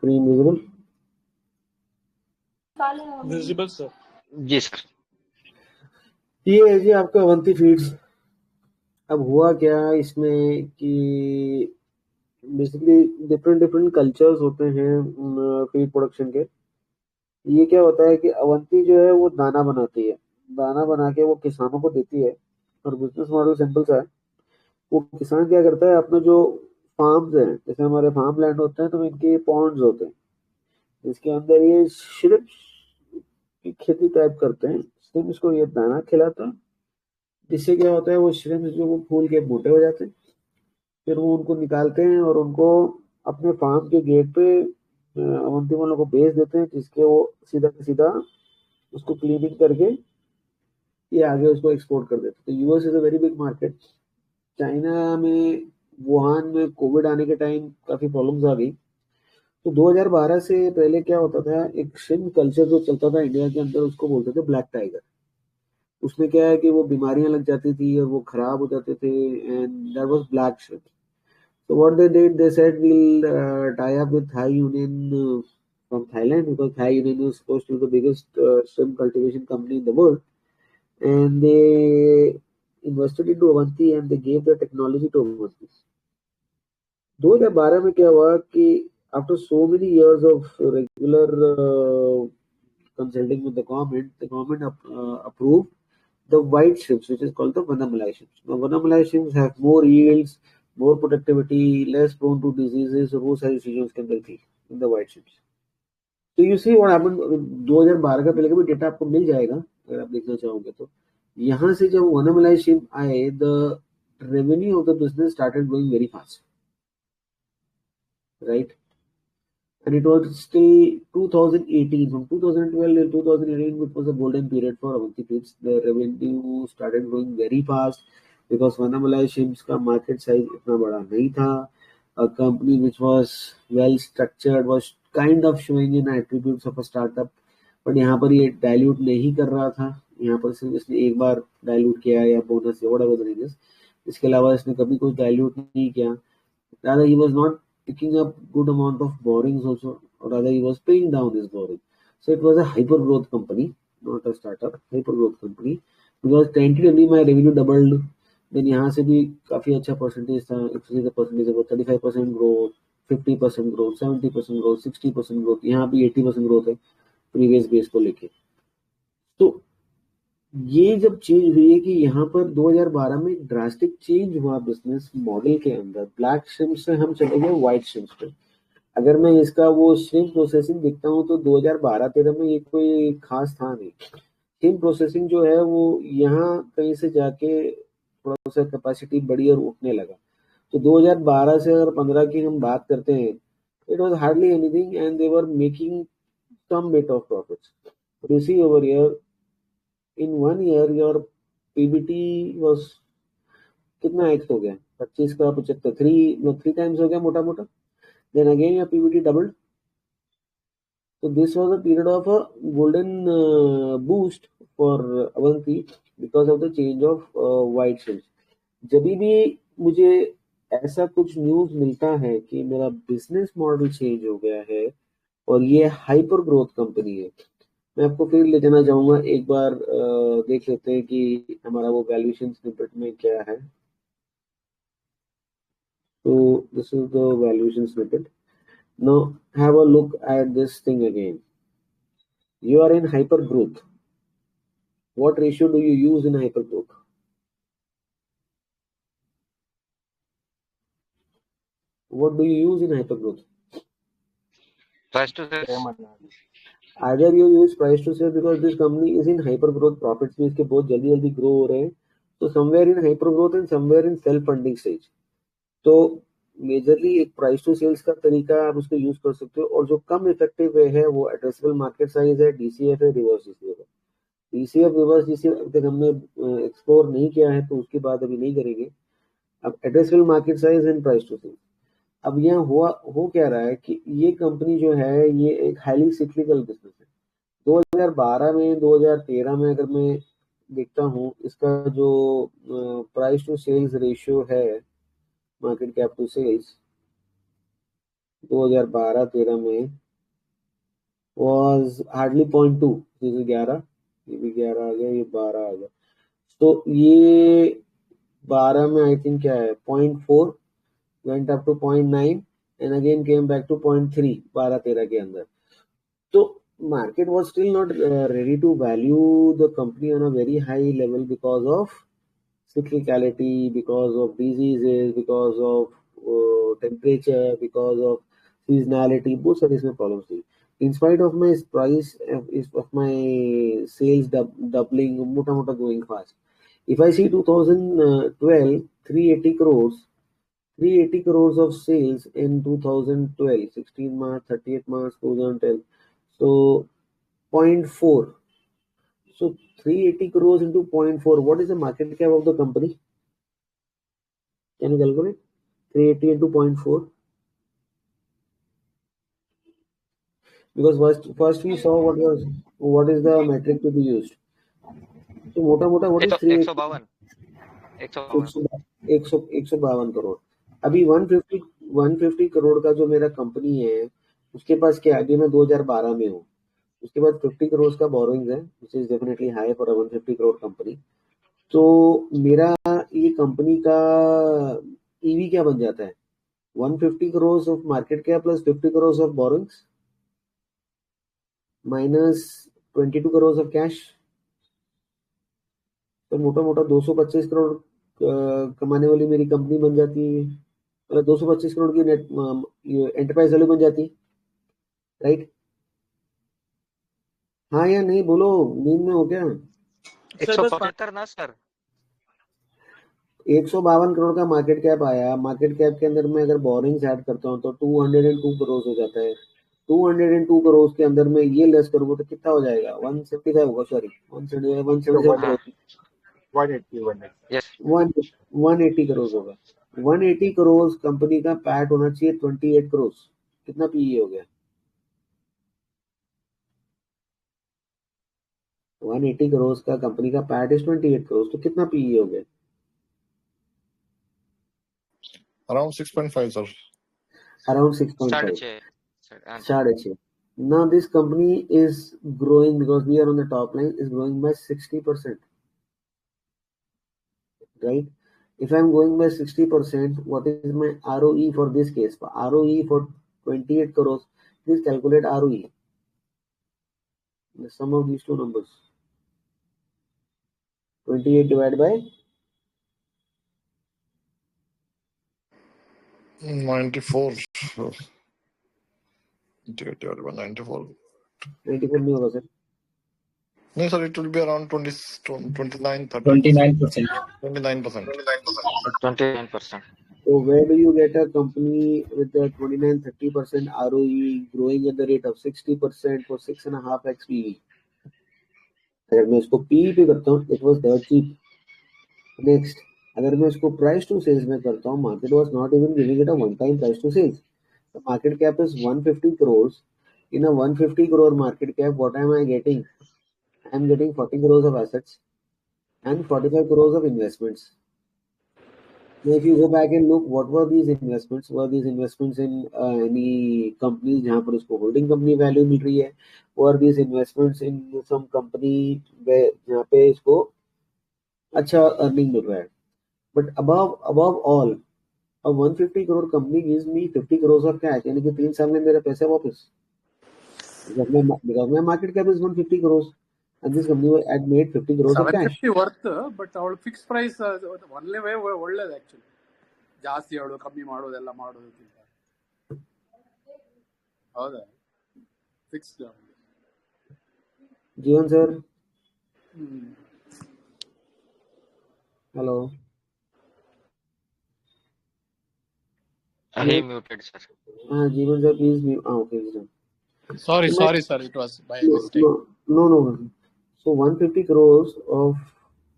Screen visible? Visible sir. जी sir. ये है जी आपका अवंती फीड्स। अब हुआ क्या इसमें कि बेसिकली डिफरेंट डिफरेंट कल्चर्स होते हैं फीड प्रोडक्शन के। ये क्या होता है कि अवंती जो है वो दाना बनाती है, दाना बना के वो किसानों को देती है। और बिजनेस मॉडल सिंपल सा है। वो किसान क्या करता है, अपने जो फार्म्स हैं, जैसे हमारे फार्म लैंड होते हैं तो इनके पॉन्ड्स होते हैं, इसके अंदर ये श्रिम्प की खेती टाइप करते हैं। श्रिम्प्स को ये दाना खिलाता है, जिससे क्या होता है वो श्रिम्प्स जो वो फूल के मोटे हो जाते हैं। फिर वो उनको निकालते हैं और उनको अपने फार्म के गेट पे अवंती वालों को बेच देते हैं, जिसके वो सीधा सीधा उसको क्लीनिंग करके ये आगे उसको एक्सपोर्ट कर देते हैं। तो US is a very big market. China में वुहान में कोविड आने के टाइम काफी प्रॉब्लम्स आ गई। तो 2012 से पहले क्या होता था, एक श्रिम्प कल्चर जो चलता था इंडिया के अंदर उसको बोलते थे ब्लैक टाइगर। उसमें क्या है कि वो बीमारियां लग जाती थी और वो खराब हो जाते थे, and that was black shrimp. So what they did, they said we'll tie up with Thai Union from Thailand, because Thai Union is supposed to be the biggest shrimp cultivation company in the world, and they invested into Avanti and they gave the technology to Avanti. 2012 में क्या हुआ कि after so many years of regular consulting with the government approved the white shrimps, which is called the Vanamalai shrimps. Now, Vanamalai shrimps have more yields, more productivity, less prone to diseases, और वो सारी चीजें उसके अंदर थी in the white shrimps. तो you see what happened. 2012 का पहले का भी डेटा आपको मिल जाएगा अगर आप देखना चाहोगे तो। यहाँ से जब वनामलाई श्रिम्प आए, the revenue of the business started growing very fast, right? And it was still 2018. From 2012 till 2018, which was a golden period for Avanti Feeds. The revenue started growing very fast because Vanamalai shrimps का market size इतना बड़ा नहीं था. A company which was well structured was kind of showing in attributes of a startup, but यहाँ पर ये dilute नहीं कर रहा था. यहाँ पर सिर्फ इसने एक बार dilute किया या bonus या whatever the thing is. इसके अलावा इसने कभी कोई dilute नहीं किया. Rather, he was not picking up good amount of borrowings also, or rather he was paying down his borrowing. So it was a hyper growth company, not a startup, hyper growth company. Because tentatively my revenue doubled. Then यहाँ से भी काफी अच्छा percentage था, if you see the percentage about 35% growth, 50% growth, 70% growth, 60% growth, यहाँ भी 80% growth है previous base को लेके। तो ये जब चेंज हुई है कि यहाँ पर 2012 में एक ड्रास्टिक चेंज हुआ बिजनेस मॉडल के अंदर, ब्लैक श्रिम्प से हम चले गए व्हाइट श्रिम्प पे। अगर मैं इसका वो श्रिम्प प्रोसेसिंग देखता हूँ तो 2012-13 में ये कोई खास था नहीं। श्रिम्प प्रोसेसिंग जो है वो यहाँ कहीं से जाके थोड़ा सा कैपेसिटी बढ़ी और उठने लगा। तो 2012 से अगर 15 की हम बात करते हैं, it was hardly anything and they were making some bit of profits. You see over here, in 1 year your PBT was कितना एक्स हो गया, 25 का 75, थ्री टाइम्स हो गया मोटा मोटा। Then again your PBT doubled. तो this was a period of a golden boost for Avanti because of the change of white shells. जब भी मुझे ऐसा कुछ न्यूज मिलता है कि मेरा बिजनेस मॉडल चेंज हो गया है और ये हाइपर ग्रोथ कंपनी है, मैं आपको फिर ले जाना चाहूंगा। एक बार देख लेते हैं कि हमारा वो वैल्यूएशन स्निपेट में क्या है। So this is the valuation snippet. Now have a look at this thing again. You are in hyper growth. What ratio do you use in hyper growth? What do you use in hyper growth? Price to sales. Either you use price to sales because this company is in hyper growth, profits भी इसके बहुत जल्दी जल्दी grow हो रहे हैं, तो somewhere in hyper growth and somewhere in self funding stage. तो मेजरली एक प्राइस टू सेल्स का तरीका आप उसको यूज कर सकते हो, और जो कम इफेक्टिव वे है वो एड्रेसेबल मार्केट साइज है, डीसीएफ है, रिवर्स डीसीएफ है। डीसीएफ रिवर्स डीसीएफ अभी तक हमने एक्सप्लोर नहीं किया है तो उसकी बात अभी नहीं करेंगे। अब addressable market size and price to sales. अब यहाँ हो क्या रहा है कि ये कंपनी जो है ये एक हाईली सिक्लिकल बिजनेस है। 2012 में 2013 में अगर मैं देखता हूँ इसका जो प्राइस टू सेल्स रेशियो है, मार्केट कैप टू सेल्स, 2012-13 में was hardly 0.2. This is 11, ये भी 11 आ गया, ये 12 आ गया. तो ये 12 में आई थिंक क्या है 0.4, went up to 0.9 and again came back to 0.3 12-13 के अंदर. So market was still not ready to value the company on a very high level because of cyclicality, because of diseases, because of temperature, because of seasonality. बहुत सारी इसमें problems थी. In spite of my price of my sales doubling, मोटा मोटा going fast. If I see 2012, 380 crores, 380 crores of sales in 2012, 16 March, 30th March 2012. So 0.4. So 380 crores into 0.4. What is the market cap of the company? Can you calculate? 380 into 0.4. Because first we saw what is the metric to be used. So मोटा मोटा what is 380? 152 crore. अभी 150 करोड़ का जो मेरा company है उसके पास क्या, अभी मैं 2012 में हूँ, उसके बाद 50 करोड़ का बोरोइंग्स है, which is definitely high for a 150 crore company. तो मेरा ये कंपनी का ईवी क्या बन जाता है? 150 crores of market cap plus 50 crores of borrowings minus 22 crores of cash. तो मोटा मोटा 225 करोड़ कमाने वाली मेरी कंपनी बन जाती है, मतलब 225 करोड़ की नेट एंटरप्राइज वैल्यू बन जाती, राइट? हाँ या नहीं बोलो, नींद में हो क्या? 175 ना सर. 152 करोड़ का मार्केट कैप आया. मार्केट कैप के अंदर मैं अगर बोरिंग्स ऐड करता हूँ तो 202 करोड़ हो जाता है. 202 करोड़ के अंदर में ये लेस करूंगा तो कितना हो जाएगा? 175 होगा, सॉरी 177 करोड़. 180. Yes. 180 करोड़ होगा. 180 करोड़ कंपनी का पैट होना चाहिए 28 करोड़. कितना पीई हो गया? 180 करोड़ का कंपनी का पैट इज 28 करोड़, तो कितना पीई हो गया? Around 6.5, sir. Around 6.5. 6.5. 6.5. Now this company is growing because we are on the top line, is growing by 60%. Right? If I'm going by 60%, what is my ROE for this case? ROE for 28 crores. Please calculate ROE. The sum of these two numbers. 28 divided by 94. Divided by 94. 94 नहीं होगा sir. No, sir, it will be around 29, 30%. 29%. 29%. 29%. So where do you get a company with a 29-30% ROE growing at the rate of 60% for 6.5x PE? अगर मैं इसको PE पे करता हूँ, it was dirt cheap. Next, अगर मैं इसको price to sales में करता हूँ, market was not even giving it a one-time price to sales. The market cap is 150 crores. In a 150 crore market cap, what am I getting? I am getting 40 crores of assets and 45 crores of investments. Now, if you go back and look, what were these investments? Were these investments in any companies जहाँ पर उसको holding company value मिल रही है? Were these investments in some company जहाँ पे इसको अच्छा earning मिल रहा है? But above all, a 150 crore company gives me 50 crores of cash, यानी कि 3 साल में मेरे पैसे वापस. Because my market cap is 150 crores, and this company had made 50 crores of cash. 750 worth, but ಅವಳು ಫಿಕ್ಸ್ ಪ್ರೈಸ್ ಒಳ್ಳೆ ಒಳ್ಳೇದು ಆಕ್ಚುಲಿ. ಜಾಸ್ತಿ ಹೇಳೋದು ಕಮ್ಮಿ ಮಾಡೋದೆಲ್ಲ ಮಾಡೋದಕ್ಕಿಂತ. ಹೌದಾ? ಫಿಕ್ಸ್. जीवन sir, hello. He muted, sir. हाँ जीवन sir please mute. Okay sir. Sorry, sir. It was by mistake. No. So 150 crores of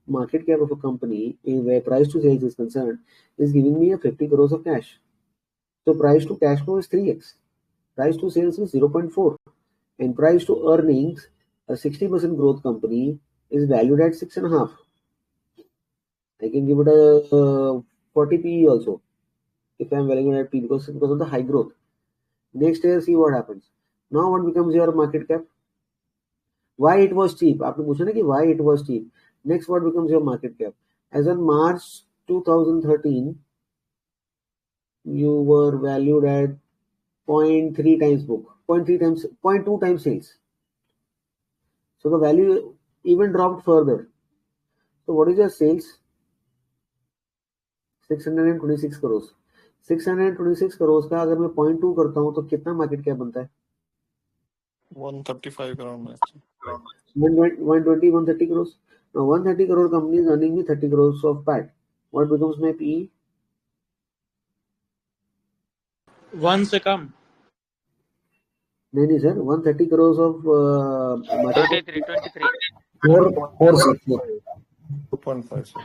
market cap of a company, where price to sales is concerned, is giving me a 50 crores of cash. So price to cash flow is 3x. Price to sales is 0.4. And price to earnings, a 60% growth company is valued at 6.5. I can give it a 40 PE also if I am valuing at P because of the high growth. Next year, see what happens. Now what becomes your market cap? Why it was cheap? आपने पूछा ना कि why it was cheap. Next, what becomes your market cap? As on March 2013, you were valued at 0.3 times book, 0.2 times sales. So the value even dropped further. So what is your sales? 626 crores. 626 crores का अगर मैं 0.2 करता हूँ तो कितना market cap बनता है? 135 around. 120, 130 crores. Now 130 crore company is earning me 30 crores of PAT. What becomes my PE? 1 से कम. नहीं sir, 130 crores of market 23. 2.5 sir.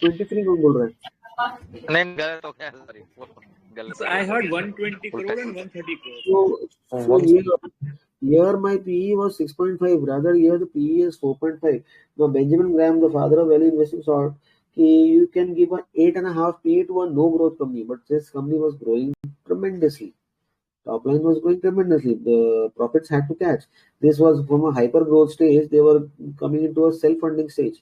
23 कौन बोल रहा है? नहीं गलत हो गया सॉरी गलत हो I गया heard 120 crore उल्टा and 130 crore. So here my PE was 6.5. Rather here the PE is 4.5. Now Benjamin Graham, the father of value investing, saw you can give an 8.5 PE to a no growth company, but this company was growing tremendously. Top line was growing tremendously. The profits had to catch. This was from a hyper growth stage. They were coming into a self funding stage.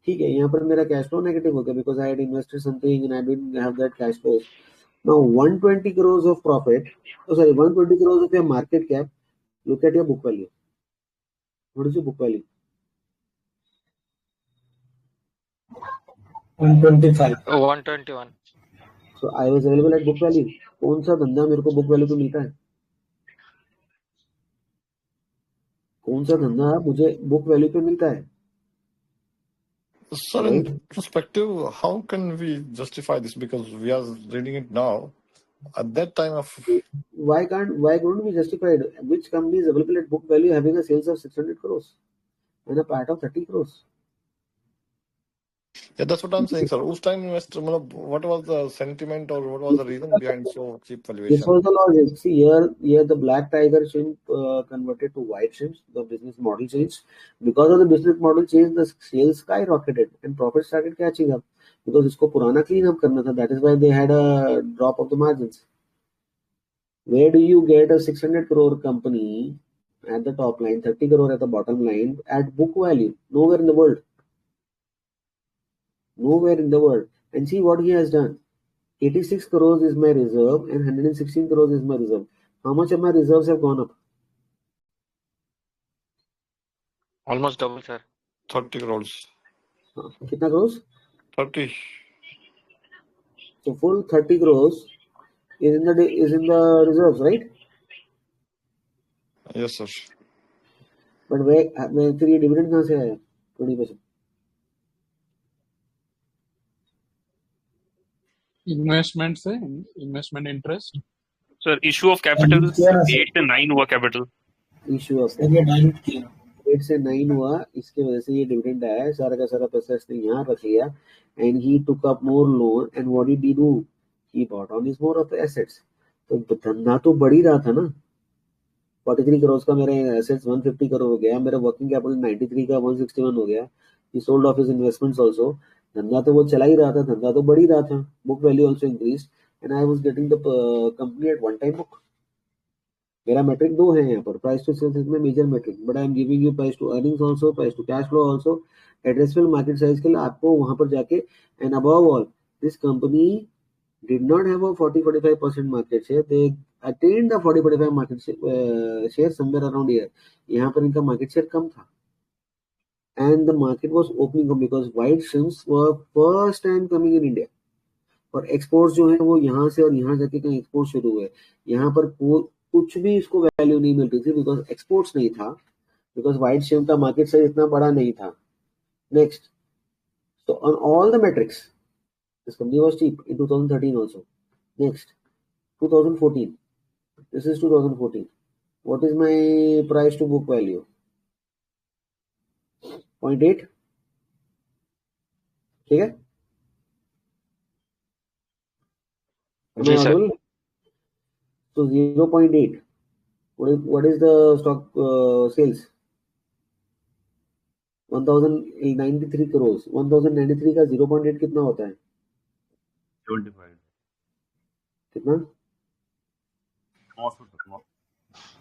ठीक है, यहाँ पर मेरा cash flow negative हो गया because I had invested something and I didn't have that cash flow. Now 120 crores of profit, 120 crores of your market cap. Look at your book value. What is your book value? 125. 121 So I was available at book value. कौन सा धंधा मेरे को book value पे मिलता है? कौन सा धंधा मुझे book value पे मिलता है? Sir, in perspective, how can we justify this? Because we are reading it now. At that time of Why couldn't we justify it? Which company is available at book value having a sales of 600 crores and a PAT of 30 crores? yeah, that's what I'm saying, sir. Us time investor, what was the sentiment or what was the reason behind so cheap This valuation? was the logic. See here the black tiger shrimp converted to white shrimps. The business model changed. Because of the business model change, the sales skyrocketed and profit started catching up. Because इसको पुराना clean up करना था. That is why they had a drop of the margins. Where do you get a 600 crore company at the top line, 30 crore at the bottom line at book value? Nowhere in the world. Nowhere in the world. And see what he has done. 86 crores is my reserve and 116 crores is my reserve. How much of my reserves have gone up? almost double sir 30 crores. कितना crores? 30. So full 30 crores is in the reserves, right? Yes, sir. But where फिर ये dividend कहाँ से आया? 20%. Investment से investment interest sir issue of capital 8 से 9 हुआ capital Issue of 8 से 9 हुआ, इसके वजह से ये डिविडेंड आया है. सारा का सारा पैसा इसने यहाँ रख लिया and he took up more loan and what did he do? He bought on his more of assets. तो धंधा तो बढ़ ही रहा था ना. 43 करोड़ का मेरे assets 150 करोड़ हो गया, मेरा वर्किंग कैपिटल 93 का 161 हो गया. He sold off his investments also. धंधा तो वो चला ही रहा था, धंधा तो बढ़ ही रहा था. Book value also increased and I was getting the company at one time book. मेरा मेट्रिक दो है यहाँ पर, प्राइस टू सेल्स में major metric, but I am giving you price to earnings also, price to cash flow also, addressable market size के लिए आपको वहां पर जाके and above all this company did not have a 40-45% market share. They attained the 40-45 market share somewhere around here. यहाँ पर इनका market share कम था and the market was opening up because white shrimps were first time coming in India. और exports जो है वो यहाँ से और यहाँ जाके कहीं एक्सपोर्ट शुरू हुए. यहाँ पर कुछ भी इसको वैल्यू नहीं मिल रही थी बिकॉज एक्सपोर्ट्स नहीं था, बिकॉज व्हाइट श्रिम्प का मार्केट साइज इतना बड़ा नहीं था. Next, so on all the metrics this company was cheap in 2013 also. Next, 2014, this is 2014. What is my price to book value? 0.8. ठीक है. जी sir So 0.8. What is the stock sales? 1093 crores. 1093 का 0.8 कितना होता है? 75. कितना?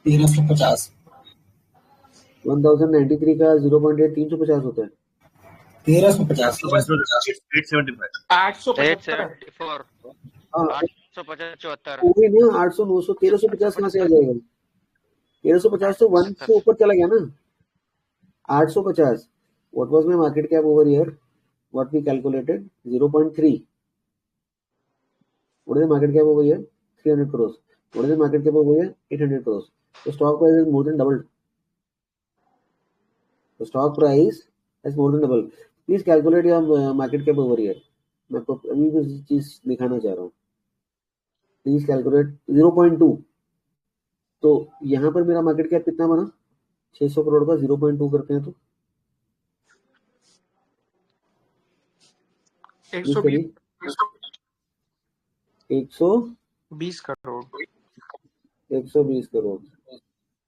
1350 1093 का 0.8 350 होता है। 1350 875. 875 874 हाँ 875 वही ना 800 900 1350 कहाँ से आ जाएगा? 1350 तो 1 से ऊपर चला गया ना। 850 what was my market cap over here? What we calculated 0.3. What is the market cap over here? 300 crores. What is the market cap over here? 800 crores. The stock price is more than doubled. The stock price has more than doubled. Please calculate your market cap over here. मैं आपको अभी भी चीज दिखाना चाह रहा हूँ। Please calculate 0.2। तो यहाँ पर मेरा मार्केट कैप कितना बना? 600 करोड़ का 0.2 करते हैं तो 120 करोड़ 120 करोड़।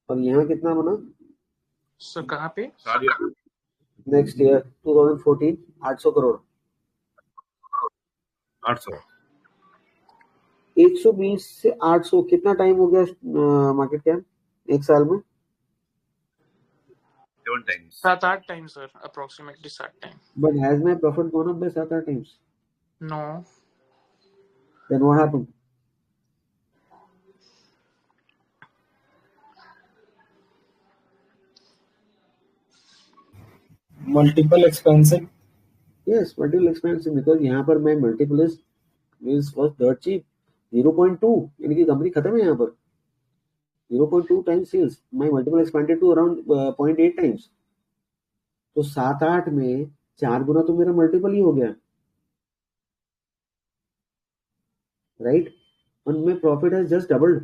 और यहाँ कितना बना सर कहाँ पे? Next year 2014 800 crore. 800. 120 से 800 कितना टाइम हो गया मार्केट कैप एक साल में? 7 times. 7-8 times sir, approximately 7 time. But has my profit gone up by 7-8 times? No. Then what happened? Multiple expensive. Yes multiple expensive because यहाँ पर मैं multiple is was that cheap 0.2 यानी कि कंपनी खत्म है यहाँ पर 0.2 times sales. My multiple expanded to around 0.8 times. तो 7-8 में 4 गुना तो मेरा मल्टीपल ही हो गया राइट। और मैं प्रॉफिट हैज जस्ट डबल्ड।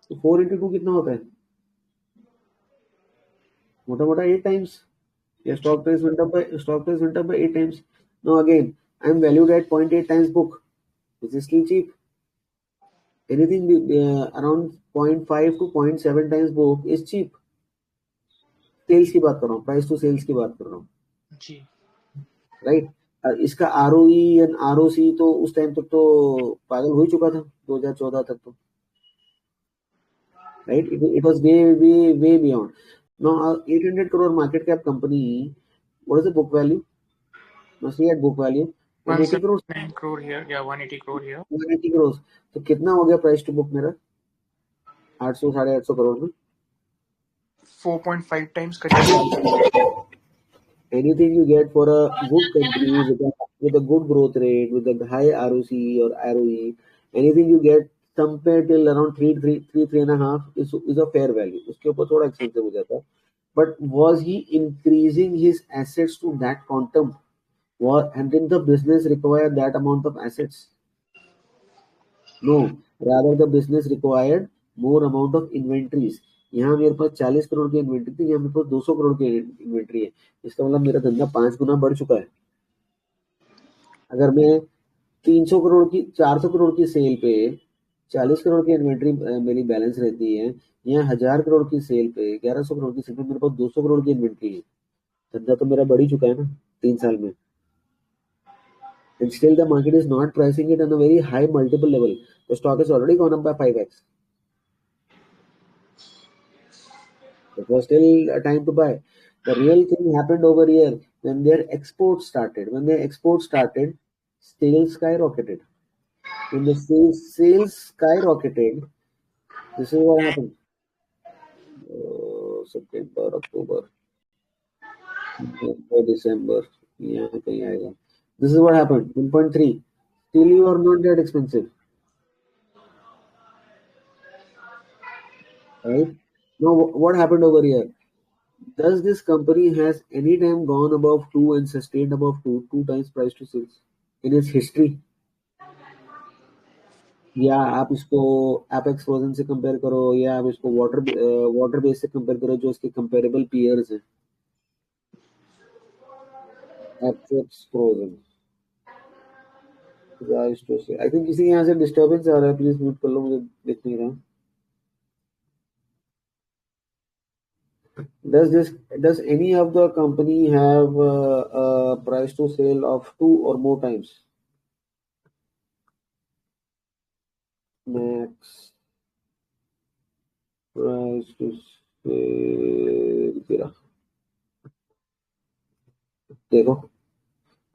तो 4 into 2 कितना होता है? मोटा मोटा 8 times. Stock price went up by 8 times. Now again, I am valued at 0.8 times book, which is still cheap. Anything around 0.5 to 0.7 times book is cheap. Sales की बात कर रहा हूँ, प्राइस टू सेल्स की बात कर रहा हूँ जी राइट। इसका ROE एंड ROC तो उस टाइम तक तो पागल हो ही चुका था 2014 तक तो right. It was way beyond. Now 800 crore market cap company, what is the book value? Must be at book value 180 crores. 179 crore here या 180 crore here। 180 crores। तो कितना हो गया प्राइस टू बुक मेरा? 800 850 करोड़ में 4.5 टाइम्स करीब। Anything you get for a good company with a good growth rate, with a high ROC or ROE, anything you get compared till around 3.5 is a fair value. उसके ऊपर थोड़ा expensive हो जाता है। But was he increasing his assets to that quantum? And did the business require that amount of assets? No, rather the business required more amount of inventories. यहाँ मेरे पास 40 करोड़ की inventory थी, यहाँ मेरे पास 200 करोड़ की इन्वेंट्री है। इसका मतलब मेरा धंधा 5 गुना बढ़ चुका है। अगर मैं 300 करोड़ की 400 करोड़ की सेल पे 40 करोड़ की इन्वेंट्री मेरी बैलेंस रहती है, यहाँ 1000 करोड़ की सेल पे 1100 करोड़ की सेल पे मेरे पास 200 करोड़ की इन्वेंट्री है। धंधा तो मेरा बढ़ ही चुका है ना 3 साल में। And still the market is not pricing it on a very high multiple level. The stock has already gone up by 5x. It was still a time to buy. The real thing happened over here when their exports started. When their exports started, sales skyrocketed. When the sales skyrocketed, this is what happened. September, October, November, December. यहाँ कहीं आएगा. This is what happened. 1.3. Still you are not that expensive. Right? Now what happened over here? Does this company has any time gone above 2 and sustained above 2 times price to sales in its history? या आप इसको apex frozen से compare करो या आप इसको water base से compare करो जो इसके कंपेरेबल पीयर्स हैं। एपेक्स फ्रोजन आई थिंक किसी यहाँ से डिस्टर्बेंस आ रहा है, प्लीज म्यूट कर लो, मुझे दिख नहीं रहा। Does any of the company have a price to sale of 2 or more times? Max price to sales गिरा, देखो।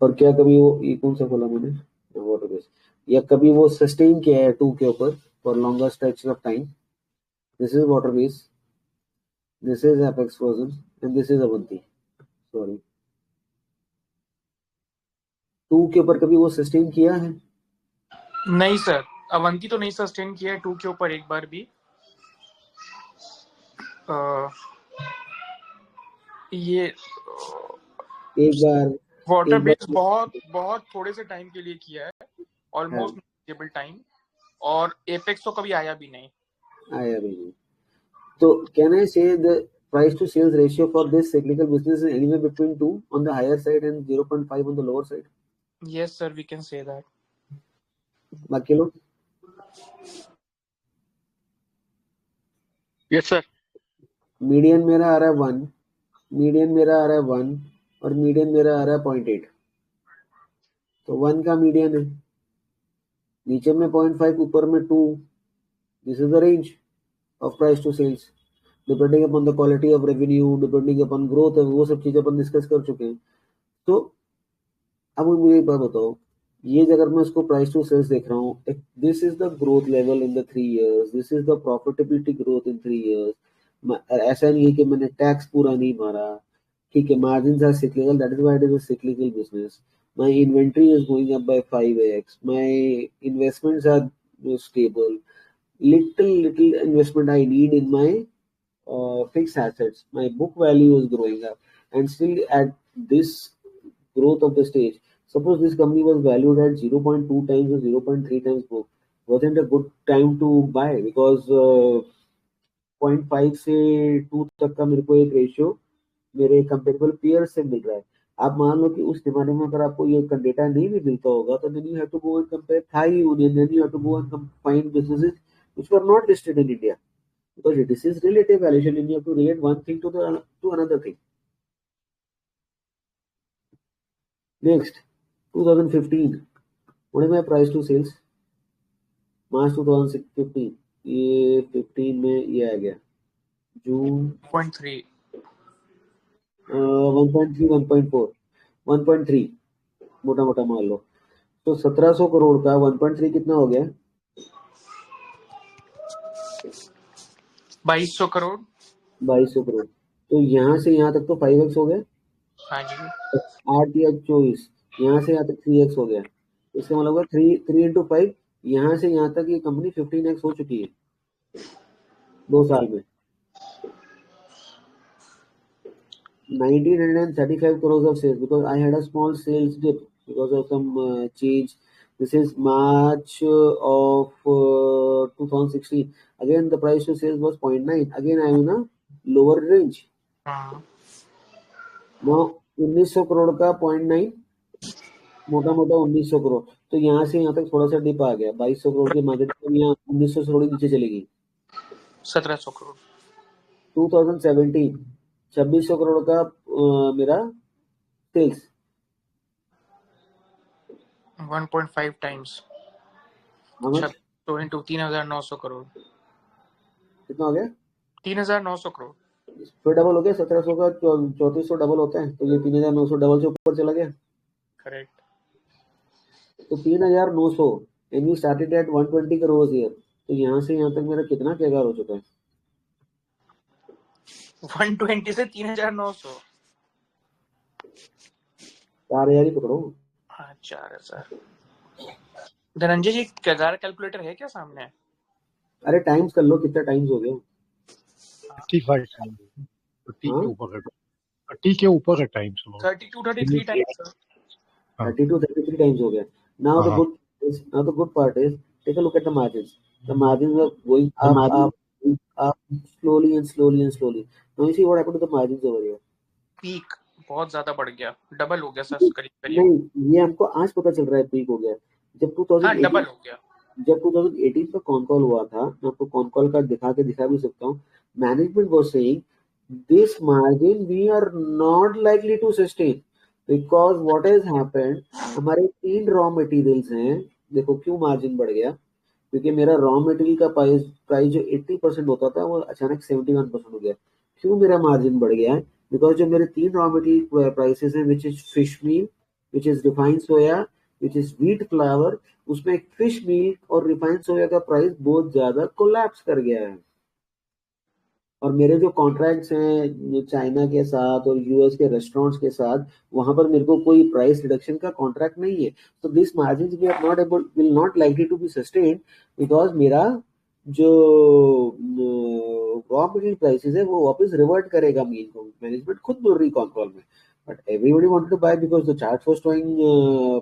और क्या कभी वो, ये कौन सा खोला मैंने, वाटर बेस, या कभी वो सस्टेन किया है 2 के ऊपर for longer stretch of time? This is water base, this is apex frozen and this is Avanti. Sorry, 2 के ऊपर कभी वो सस्टेन किया है? नहीं सर, अवंती तो नहीं सस्टेन किया है 2 के ऊपर एक बार भी। ये एक बार वाटर एक बेस बार बहुत बहुत थोड़े से टाइम के लिए किया है, ऑलमोस्ट नेग्लिजिबल टाइम, और एपेक्स तो कभी आया भी नहीं। आया भी नहीं। तो कैन आई से the price to sales ratio for this cyclical business is anywhere between 2 on the higher side and 0.5 on the lower side? Yes sir, we can say that. बाकी लोग? Yes, sir. मीडियन मेरा आ रहा है 1, median मेरा आ रहा है 1 और median मेरा आ रहा है 0.8। तो 1 का मीडियन है, नीचे में 0.5, ऊपर में 2। This is the range of price to sales depending upon the quality of revenue, depending upon growth, वो सब चीजें अपन डिस्कस कर चुके हैं। तो अब मुझे एक बात बताओ, ये अगर मैं उसको प्राइस टू सेल्स देख रहा हूँ, this is the growth level in the 3 years, this is the profitability growth in 3 years। ऐसा नहीं है कि मैंने टैक्स पूरा नहीं मारा, ठीक है, margins are cyclical, that is why it is a cyclical business. My inventory is going up by 5x, my investments are stable, little investment I need in my fixed assets, my book value is growing up, and still at this growth of the stage, suppose this company was valued at 0.2 times or 0.3 times book, wasn't a good time to buy, because 0.5 से 2 तक का मेरे को एक ratio मेरे comparable peer से मिल रहा है। आप मान लो कि उस जमाने में अगर आपको ये डेटा नहीं भी मिलता होगा, तो then you have to go and compare Thai Union, then you have to go and find businesses which were not listed in India, because this is relative valuation and you have to relate one thing to another thing. Next, 2015, what is my price to sales? March 2015, ये 15 में ये आ गया, जून 0.3 1.3 1.4 1.3 मोटा मोटा मान लो, तो 1700 करोड़ का 1.3 कितना हो गया? 2200 करोड़। 2200 करोड़। तो यहाँ से यहाँ तक तो 5x हो गया। हाँ जी। 8 या 24, यहाँ से यहाँ तक 3x हो गया। इसका मतलब होगा 3 into 5, यहाँ से यहाँ तक ये कंपनी 15x हो चुकी है 2 साल में। 1935 crores of sales, because I had a small sales dip because of some change. This is March of 2016. Again, the price to sales was 0.9. Again, I am in a lower range. Now, 1900 crore का 0.9, मोटा मोटा 1900 करोड़। तो यहाँ से यहाँ तक थोड़ा सा डिप आ गया, 2200 करोड़ की मार्केट में यहाँ 1900 से थोड़ी नीचे चली गई। 1700 करोड़। 2017, 2600 करोड़ का मेरा सेल्स, 1.5 times, तो इंटू 3900 करोड़। कितना हो गया? 3900 करोड़। फिर डबल हो गया, 1700 का 3400 डबल होता है, तो ये 3900 डबल से ऊपर चला गया। करेक्ट। तो 3900 and we started at 120 crore year, तो यहाँ से यहाँ तक मेरा कितना कैगार हो चुका है? 120 से 3900, 4000 ही पकड़ो। हाँ 4000। धनंजय जी, कैगार कैलकुलेटर है क्या सामने? अरे टाइम्स कर लो, कितना टाइम्स हो गया? 35 टाइम्स, 30 के ऊपर है, 30 के ऊपर है टाइम्स। 32-33 टाइम्स। 32-33 टाइम्स हो गया। Now the good part is, take a look at the margins. The margins are going up slowly and slowly and slowly. Now you see what happened to the margins over here. Peak बहुत ज्यादा बढ़ गया, double हो गया sir करीब। नहीं, ये हमको आज पता चल रहा है पीक हो गया। जब 2018 डबल हो गया। जब 2018 का कॉन कॉल हुआ था, मैं आपको कॉन कॉल का दिखा भी सकता हूँ। Management was saying this margin we are not likely to sustain, because what has happened, हमारे 3 रॉ मटेरियल्स हैं। देखो क्यों मार्जिन बढ़ गया। क्योंकि मेरा रॉ मटेरियल का प्राइस जो 80% होता था वो अचानक 71% हो गया। क्यों मेरा मार्जिन बढ़ गया है? बिकॉज जो मेरे 3 रॉ मटेरियल प्राइसेस हैं, which is fish meal, which is refined soya, which is wheat flour, उसमें फिश मील और रिफाइंड सोया का प्राइस बहुत ज्यादा कोलैप्स कर गया है। और मेरे जो कॉन्ट्रैक्ट्स हैं चाइना के साथ और यूएस के रेस्टोरेंट्स के साथ, वहां पर मेरे को कोई प्राइस रिडक्शन का कॉन्ट्रैक्ट नहीं है। तो this margin we are not able, will not likely to be sustain, because मेरा जो रॉ मटेरियल प्राइसेस है वो वापस रिवर्ट करेगा मीन को। मैनेजमेंट खुद बोल रही कॉल में, but everybody wanted to buy because the chart was showing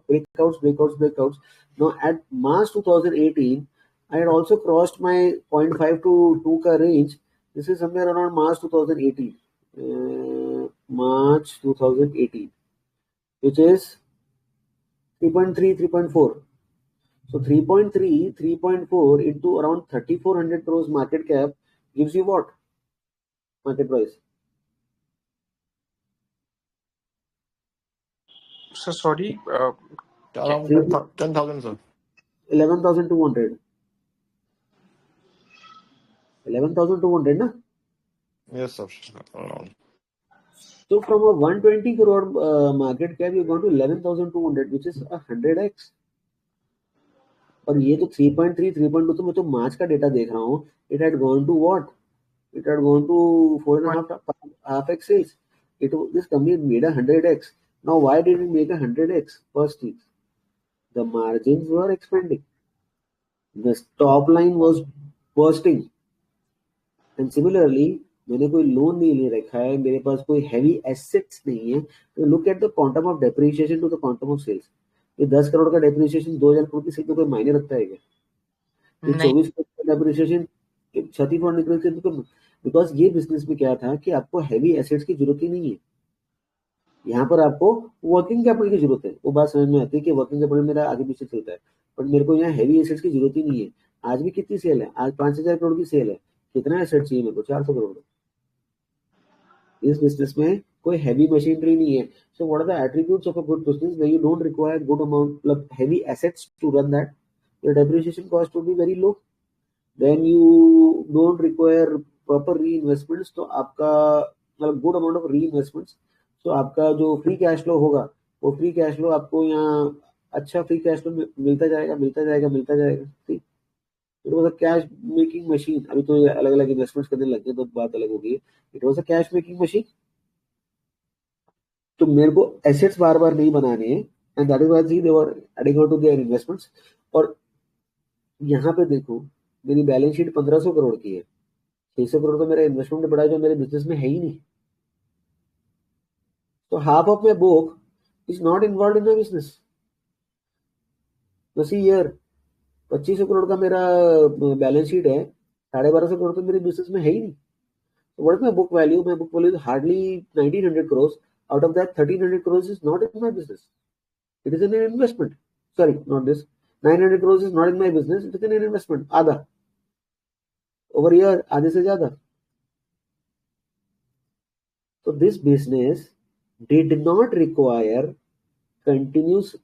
breakouts. Now at March 2018 I had also crossed my 0.5 to 2 ka range. This is somewhere around March 2018, which is 3.3, 3.4. So 3.3, 3.4 into around 3,400 crores market cap gives you what? Market price. So sorry. Around 10,000, sir. 11,200. 11,200, na? Yes, sir. Around. So from a 120 crore market cap, you've gone to 11,200, which is 100x. और ये तो 3.3, 3.2 तो मैं तो मार्च का data देख रहा हूँ. It had gone to what? It had gone to 4.5x sales. This company made 100x. Now why did it make 100x? First thing, the margins were expanding. The top line was bursting. And similarly, मैंने कोई loan नहीं ले रखा है, मेरे पास कोई heavy assets नहीं है, तो look at the quantum of depreciation to the quantum of sales. ये 10 करोड़ का डेप्रिसिएशन 2,000 करोड़ की सेल में कोई मायने रखता है क्या? ये 24 करोड़ का डेप्रिसिएशन क्षति पर निकल के, बिकॉज ये बिजनेस में क्या था कि आपको हैवी एसेट्स की जरूरत ही नहीं है. यहाँ पर आपको वर्किंग कैपिटल की जरूरत है. वो बात समझ में आती है कि वर्किंग कैपिटल मेरा आगे पीछे चलता है, बट मेरे को यहाँ हैवी एसेट्स की जरूरत ही नहीं है. आज भी कितनी सेल है? आज 5,000 करोड़ की सेल है. कितना एसेट चाहिए मेरे को? 400 करोड़. इस बिजनेस में कोई हैवी मशीनरी नहीं है. So what are the attributes of a good business? Where you don't require good amount मतलब heavy assets to run that. Your depreciation cost will be very low. Then you don't require proper reinvestments. तो आपका मतलब good amount of reinvestments. तो आपका जो free cash flow होगा, वो free cash flow आपको यहाँ अच्छा फ्री कैश फ्लो मिलता जाएगा. ठीक. It was a cash making machine. अभी तो अलग अलग इन्वेस्टमेंट्स करने लग गए तो बात अलग हो गई. It was a cash making machine. तो मेरे को एसेट्स बार बार नहीं बनाने हैं, and that is why they were adding on to their investments. और यहाँ पे देखो मेरी बैलेंस शीट 1,500 करोड़ की है. 600 करोड़ तो मेरा इन्वेस्टमेंट बढ़ा जो मेरे बिजनेस में है ही नहीं. तो half of my book is not involve in my business. बस ईयर 2,500 करोड़ का मेरा बैलेंस शीट है, 1,250 करोड़ तो मेरे बिजनेस में है ही नहीं. What is my book value? My book value is hardly 1,900 crores. Out of that, 1,300 crores is not in my business. It is in an investment. Sorry, not this. 900 crores is not in my business. It is in an investment. आधा. Over here, आधे से ज़्यादा. So this business did not require continuous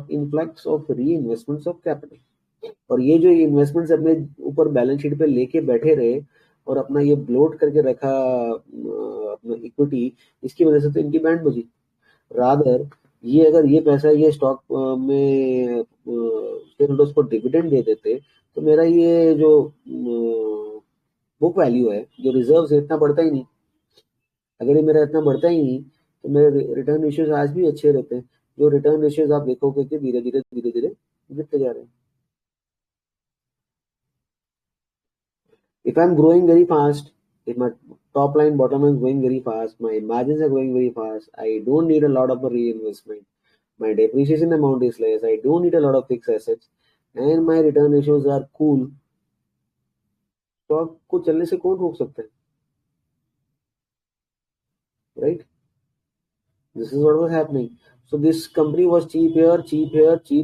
influx of reinvestments of capital. और ये जो investments अपने ऊपर balance sheet पे लेके बैठे रहे और अपना ये ब्लोट करके रखा अपना इक्विटी, इसकी वजह से तो इनकी बैंड बजी. रादर ये अगर ये पैसा ये स्टॉक में शेयर होल्डर्स को डिविडेंड दे देते तो मेरा ये जो बुक वैल्यू है, जो रिजर्व है, इतना बढ़ता ही नहीं. अगर ये मेरा इतना बढ़ता ही नहीं तो मेरे रिटर्न रेशियोज आज भी अच्छे रहते हैं. जो रिटर्न रेशियोज आप देखोगे कि धीरे धीरे गिरते जा रहे हैं. If I'm growing very fast, if my top line, bottom line is growing very fast, my margins are growing very fast, I don't need a lot of reinvestment. My depreciation amount is less. I don't need a lot of fixed assets, and my return ratios are cool. तो आपको चलने से कौन रोक सकता है? Right? This is what was happening. So this company was cheap here, still cheap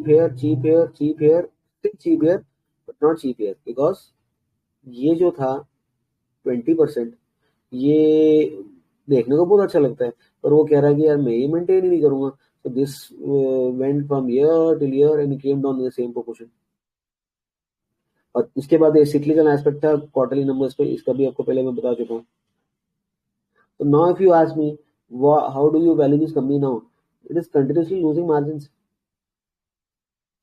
here, but not cheap here because ये जो था 20%, ये देखने को बहुत अच्छा लगता है, पर वो कह रहा है कि यार मैं ये मेंटेन ही नहीं करूंगा. So this went from year till year and it came down in the same proportion. और इसके बाद एक सिक्लिकल एस्पेक्ट था क्वार्टरली नंबर्स पे, इसका भी आपको पहले मैं बता चुका हूँ. So now if you ask me, how do you value this company now? It is continuously losing margins.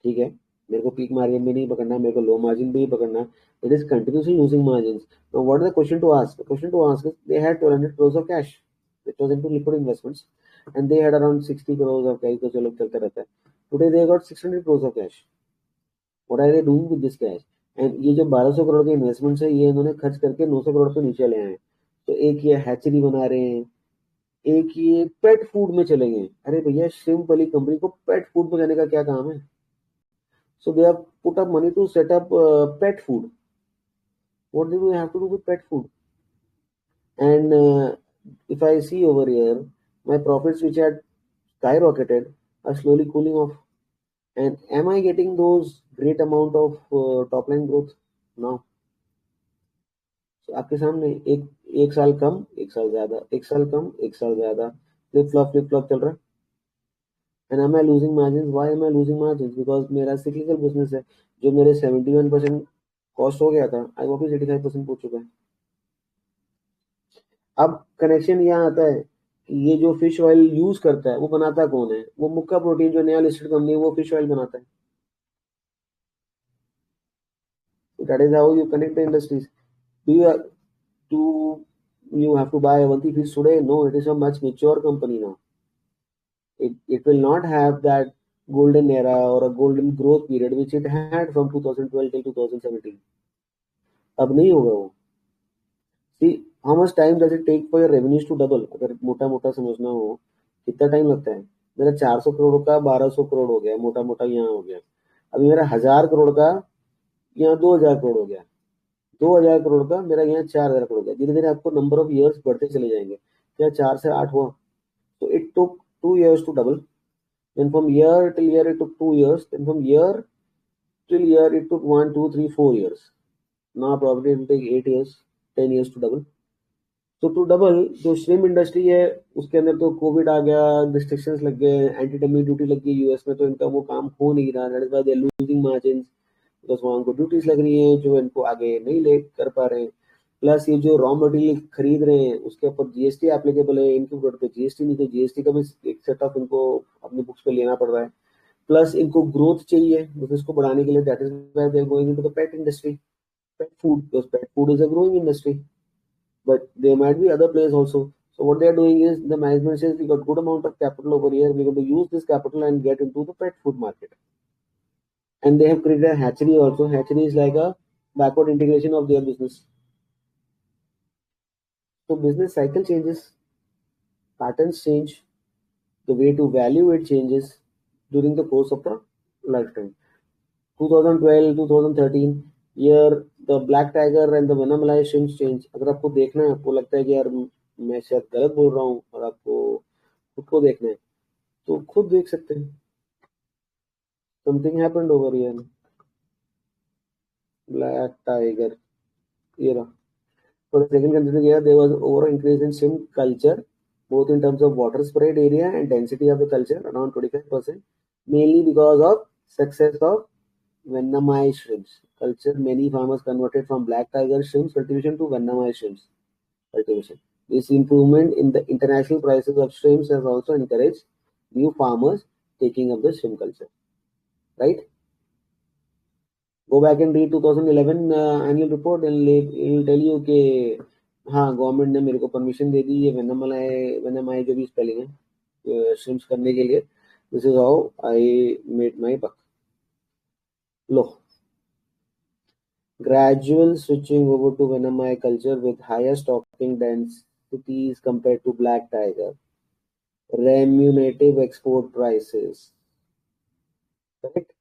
ठीक है, मेरे को पीक मार्जिन भी नहीं पकड़ना, मेरे को लो मार्जिन भी नहीं पकड़ना. It is continuously losing margins. Now what is the question to ask? The question to ask is they had 200 crores of cash. It was into liquid investments and they had around 60 crores of cash. तो चलो चलता रहता है. Today they got 600 crores of cash. What are they doing with this cash? And ये जो 1200 करोड़ के investments है ये इन्होंने खर्च करके 900 करोड़ पे नीचे ले आए. तो एक ये हैचरी बना रहे हैं, एक ये पेट फूड में चले गए. अरे भैया श्रिम्प वाली कंपनी को पेट फूड में जाने का क्या काम है? So they have put up money to set up pet food. What do we have to do with pet food? And if I see over here, my profits which had skyrocketed are slowly cooling off. And am I getting those great amount of top line growth now? So आपके सामने एक साल कम, एक साल ज्यादा, एक साल कम, एक साल ज्यादा, फ्लिप फ्लॉप चल रहा है. And am I losing margins? Why am I losing margins? Because मेरा cyclical business है. जो मेरे 71% कॉस्ट हो गया था, आज वापस 85% पहुंच चुका है. अब कनेक्शन यहाँ आता है कि ये जो फिश ऑयल यूज करता है वो बनाता कौन है? वो मुक्का प्रोटीन जो नया लिस्टेड कंपनी है वो फिश ऑयल बनाता है. That is how you connect the industries. Do you have to buy Avanti Feeds today? No, it is a much mature company now. It will not have that golden era or a golden growth period which it had from 2012 till 2017. अब नहीं होगा वो. See, how much time does it take for your revenues to double? अगर मोटा मोटा समझना हो कितना टाइम लगता है? मेरा 400 करोड़ का 1200 करोड़ हो गया, मोटा मोटा यहाँ हो गया. अभी मेरा 1000 करोड़ का यहाँ 2000 करोड़ हो गया, 2000 करोड़ का मेरा यहाँ 4000 करोड़ हो गया. धीरे धीरे आपको नंबर ऑफ ईयर्स बढ़ते चले जाएंगे. क्या 4 से 8 हुआ? So it took 2 years to double. Then from year till year it took 2 years. Then from year till year it took 1, 2, 3, 4 years. Now probably it will take 8 years, 10 years to double. So to double, जो shrimp industry है उसके अंदर तो Covid आ गया, restrictions लग गए, anti dumping duty लग गई यूएस में, तो इनका वो काम हो नहीं रहा. That is why they are losing margins, because वहाँ उनको ड्यूटीज लग रही हैं जो इनको आगे नहीं ले कर पा रहे हैं. प्लस ये जो रॉ मटेरियल खरीद रहे हैं उसके ऊपर जीएसटी एप्लीकेबल है, इनके प्रोडक्ट पे जीएसटी नहीं, तो जीएसटी का भी एक सेट ऑफ इनको अपने बुक्स पे लेना पड़ रहा है. प्लस इनको ग्रोथ चाहिए बिजनेस को बढ़ाने के लिए. That is why they are going into the pet industry, pet food, because pet food is a growing industry. But there might be other players also. So what they are doing is the management says we got good amount of capital over here, we're going to use this capital and get into the pet food market. And they have created a hatchery also. Hatchery is like a backward integration of their business. So business cycle changes, patterns change, the way to value it changes during the course of the lifetime. 2012, 2013, year the black tiger and the venomelized shrimps change. अगर आपको देखना है, आपको लगता है कि यार मैं शायद गलत बोल रहा हूँ और आपको खुद को देखना है, तो खुद देख सकते हैं. Something happened over here. Black tiger. ये रहा. For the second consecutive year, there was over increase in shrimp culture, both in terms of water spread area and density of the culture, around 25%, mainly because of success of Vannamei shrimps culture. Many farmers converted from black tiger shrimps cultivation to Vannamei shrimps cultivation. This improvement in the international prices of shrimps has also encouraged new farmers taking up the shrimp culture. Right? Go back and read 2011 annual report and it will tell you कि हाँ government ने मेरे को permission दे दी ये Vannamei जो भी spelling है shrimps करने के लिए. This is how I made my buck. Low. Gradual switching over to Vannamei culture with higher stocking densities compared to black tiger. Remunerative export prices. Correct?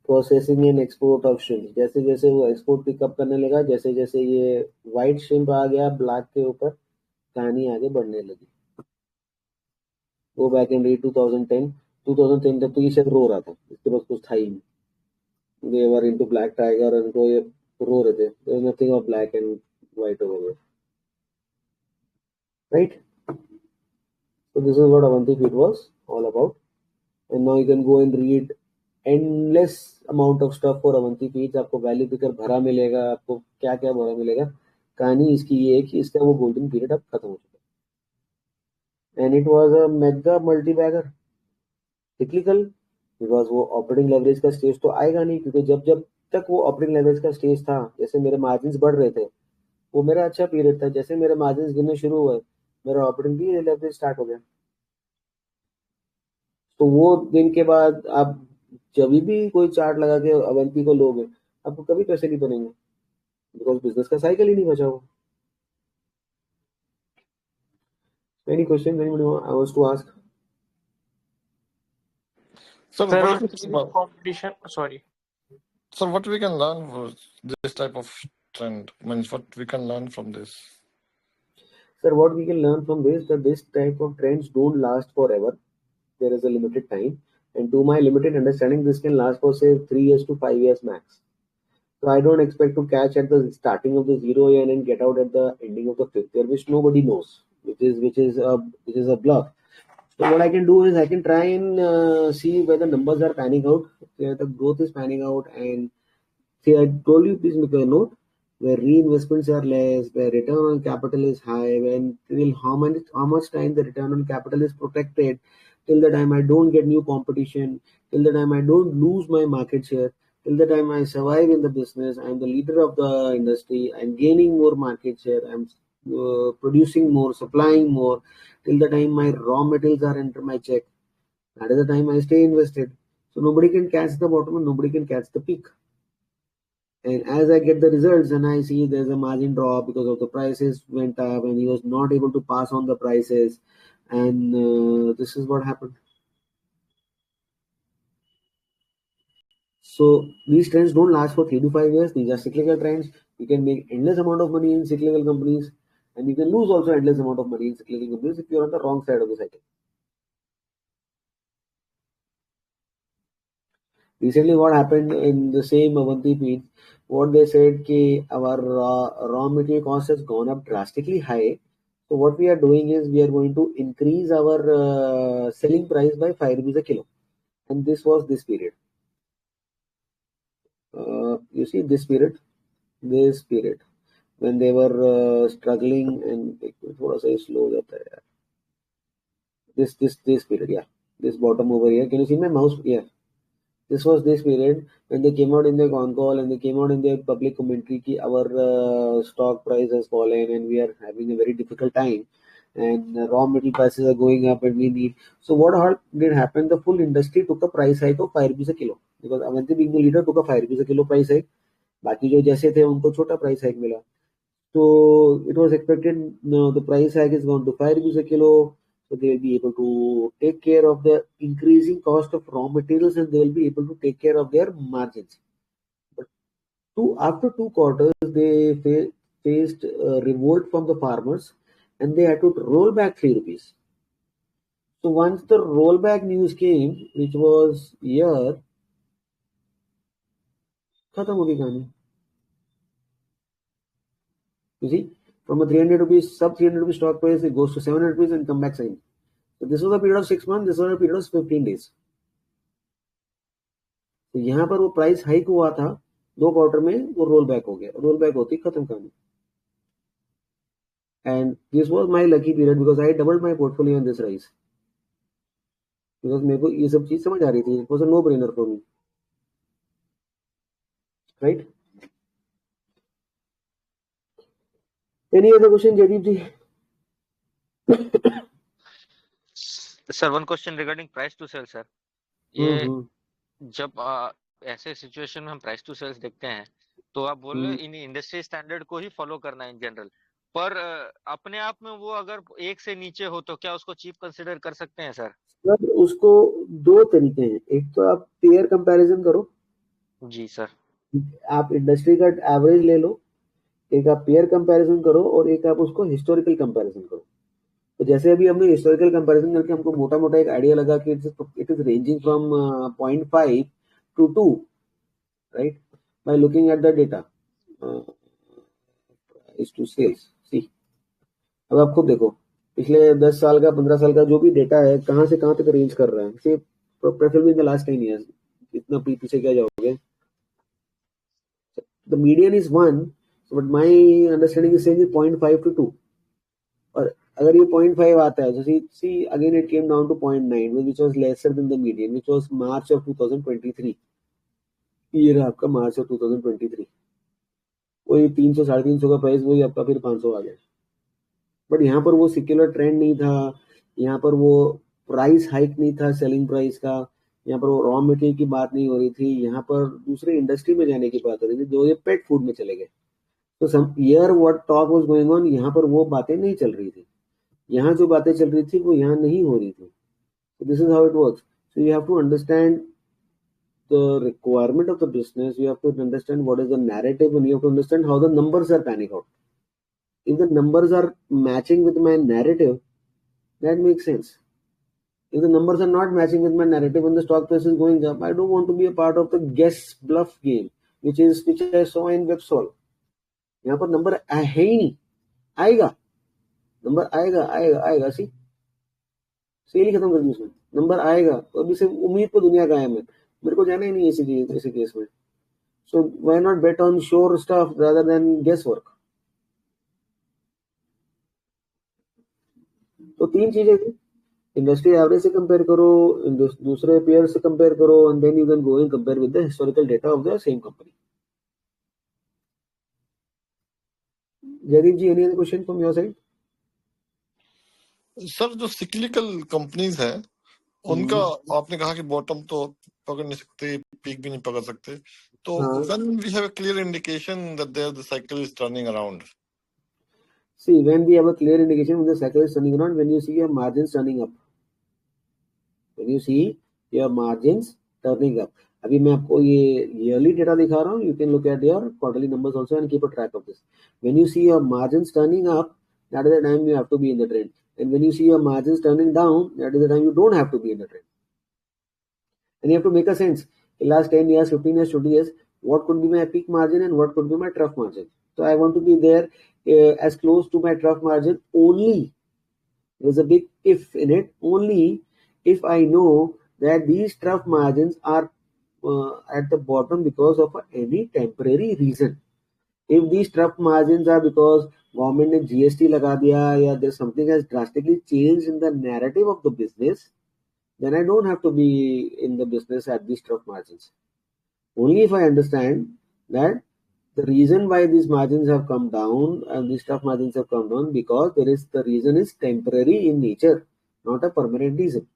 Processing and export of shrimp. जैसे जैसे वो export pickup करने लगा, जैसे जैसे ये white shrimp आ गया black के ऊपर, कहानी आगे बढ़ने लगी. Go back and read 2010. 2010 तक तो ये शायद रो रहा था, इसके पास कुछ था ही नहीं. They were into black tiger and तो ये रो रहे थे. There is nothing of black and white over there. Right? So this is what Avanti Feed was all about. And now you can go and read endless amount of stuff for Avanti feeds, आपको value picker भरा मिलेगा, आपको क्या क्या भरा मिलेगा। कहानी इसकी ये है कि इसका वो गोल्डन पीरियड अब खत्म हो चुका है। And it was a mega multi bagger cyclical, because वो ऑपरेटिंग लेवरेज का स्टेज तो आएगा नहीं, क्योंकि जब जब तक वो ऑपरेटिंग लेवरेज का स्टेज था, जैसे मेरे मार्जिन बढ़ रहे थे, वो मेरा अच्छा पीरियड था। जैसे मेरे मार्जिन गिरने शुरू हुए, मेरा ऑपरेटिंग भी लेवरेज स्टार्ट हो गया। तो वो दिन के बाद आप जब भी कोई चार्ट लगा के अवंती को लोगे, आपको कभी पैसे नहीं बनेंगे, बिकॉज बिजनेस का साइकिल ही नहीं बचा हुआ। Any question anybody wants to ask? Sir, Sir, what on do you think trading about, competition, sorry. sir, what we can learn for this type of trend? Means what we can learn from this? Sir, what we can learn from this, that this type of trends don't last forever. There is a limited time, and to my limited understanding, this can last for say 3 years to 5 years max. So I don't expect to catch at the starting of the 0 year and get out at the ending of the 5th year, which nobody knows, which is a bluff. So what I can do is I can try and see where the numbers are panning out, where the growth is panning out, and see, I told you, please make a note, where reinvestments are less, where return on capital is high, when till how much time the return on capital is protected, till the time I don't get new competition, till the time I don't lose my market share, till the time I survive in the business, I'm the leader of the industry, I'm gaining more market share, I'm producing more, supplying more, till the time my raw materials are enter my check. That is the time I stay invested. So nobody can catch the bottom and nobody can catch the peak. And as I get the results and I see there's a margin drop because of the prices went up and he was not able to pass on the prices, and this is what happened. So these trends don't last for 3 to 5 years. These are cyclical trends. You can make endless amount of money in cyclical companies, and you can lose also endless amount of money in cyclical companies if you're on the wrong side of the cycle. Recently, what happened in the same Avanti feed, what they said कि our raw material cost has gone up drastically high. So what we are doing is we are going to increase our selling price by 5 rupees a kilo, and this was this period. You see this period when they were struggling, and थोड़ा सा slow जाता है यार. This period, yeah, this bottom over here. Can you see my mouse? Yeah. This was this period when they came out in their con call and they came out in their public commentary कि our stock price has fallen and we are having a very difficult time, and raw material prices are going up and we need. So what did happen? The full industry took a price hike of 5 rupees a kilo, because Avanti being the leader took a 5 rupees a kilo price hike. बाकी जो जैसे थे उनको छोटा price hike मिला. So it was expected, no, the price hike is gone to 5 rupees a kilo. So they will be able to take care of the increasing cost of raw materials and they will be able to take care of their margins. But after 2 quarters, they faced revolt from the farmers and they had to roll back 3 rupees. So once the rollback news came, which was here, खत्म हो गई कहानी. You see, from a 300 rupees, sub 300 rupees stock price, it goes to 700 rupees and come back same. So this was a period of 6 months, this was a period of 15 days. तो यहाँ पर वो price hike हुआ था 2 quarter में, वो roll back हो गया. रोल बैक होती खत्म कहानी. And this was my lucky period because I doubled my portfolio on this rise. Because मेरे को ये सब चीज समझ आ रही थी. It was a no-brainer for me. Right? Any other question, Jaideep ji? Sir, one question regarding price to sell, sir. ये जब ऐसे सिचुएशन में हम प्राइस टू सेल्स देखते हैं तो आप बोल रहे हो इन इंडस्ट्री स्टैंडर्ड को ही फॉलो करना है इन जनरल, पर अपने आप में वो अगर 1 से नीचे हो तो क्या उसको चीप कंसीडर कर सकते हैं सर? सर उसको 2 तरीके हैं. एक तो आप पेयर कंपैरिजन करो. जी सर. आप इंडस्ट्री का एवरेज ले लो, एक आप पेयर कंपैरिजन करो और एक आप उसको हिस्टोरिकल कंपैरिजन करो. तो जैसे अभी हमने हिस्टोरिकल कंपैरिजन करके हमको मोटा मोटा एक आइडिया लगा कि it is ranging from 0.5 to 2, right, by looking at the data price to sales. See, अब आप खुद देखो पिछले 10 साल का 15 साल का जो भी डेटा है कहां से कहां तक रेंज कर रहा है. See preferably in the last 10 years इतना पीछे क्या जाओगे. The median is 1, but my understanding is saying 0.5 to 2. और अगर ये 0.5 आता है, so see again it came down to 0.9, which was lesser than the median, which was March of 2023. ये रहा आपका मार्च ऑफ 2023. वही 300 350 का प्राइस, वही आपका फिर 500 आ गया. बट यहाँ पर वो सिक्युलर ट्रेंड नहीं था, यहाँ पर वो प्राइस हाइक नहीं था सेलिंग प्राइस का, यहाँ पर वो रॉ मटेरियल की बात नहीं हो रही थी, यहाँ पर दूसरे इंडस्ट्री में जाने की बात हो रही थी, जो ये पेट फूड में चले गए. तो some year what talk was going on, यहाँ पर वो बातें नहीं चल रही थी. यहाँ जो बातें चल रही थी वो यहाँ नहीं हो रही थी. This is how it works. So you have to understand the requirement of the business. You have to understand what is the narrative, and you have to understand how the numbers are panning out. If the numbers are matching with my narrative, that makes sense. If the numbers are not matching with my narrative and the stock price is going up, I don't want to be a part of the guess bluff game, which I saw in WebSol. यहाँ पर number है ही नहीं, आएगा number, आएगा. सी cell ही खत्म कर दी उसमें, number आएगा. तो अभी से उम्मीद पर दुनिया कायम है, मेरे को जाना ही नहीं ऐसे केस में. So why not bet on sure stuff rather than guess work. तो 3 चीजें थी. इंडस्ट्री एवरेज से कंपेयर करो, दूसरे पेयर से कंपेयर करो, and then you can go and compare with the historical data of the same company. Jaydeep ji, any other question from your side? Sir, जो cyclical companies हैं उनका आपने कहा कि बॉटम तो पकड़ नहीं सकते, पीक भी नहीं पकड़ सकते, तो when we have a clear indication that the cycle is turning around. See, when we have a clear indication when the cycle is turning around, when you see your margins turning up, अभी मैं आपको ये yearly data दिखा रहा हूँ. You can look at your quarterly numbers also and keep a track of this. When you see your margins turning up, that is the time you have to be in the trend. And when you see your margins turning down, that is the time you don't have to be in the trend. And you have to make a sense. In last 10 years, 15 years, 20 years, what could be my peak margin and what could be my trough margin. So I want to be there as close to my trough margin only. There's a big if in it. Only if I know that these trough margins are at the bottom because of any temporary reason. If these trough margins are because government ने GST लगा दिया, या there's something has drastically changed in the narrative of the business, then I don't have to be in the business at these trough margins. Only if I understand that the reason why these margins have come down and these trough margins have come down because the reason is temporary in nature, not a permanent reason.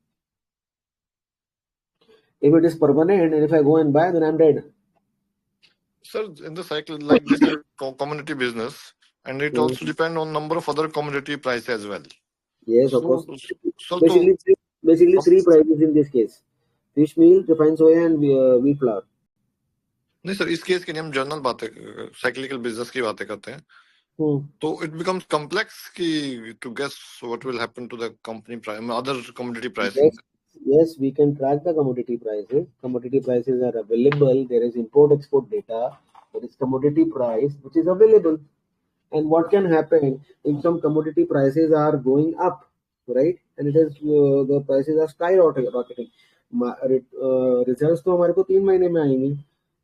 If it is permanent and if I go and buy, then I'm dead. Sir, in the cycle like this is commodity business, and it also depend on number of other commodity prices as well. Yes, of course. Basically 3 prices in this case: fish meal, refined soya, and wheat flour. नहीं sir, इस case के लिए हम general बातें, cyclical business की बातें करते हैं. तो इट बिकम्स कॉम्प्लेक्स की to guess what will happen to the company price, other commodity pricing. Yes, we can track the commodity prices. Commodity prices are available. There is import-export data. There is commodity price which is available. And what can happen if some commodity prices are going up, right? And it is the prices are skyrocketing. Results तो हमारे को 3 महीने में आएंगे.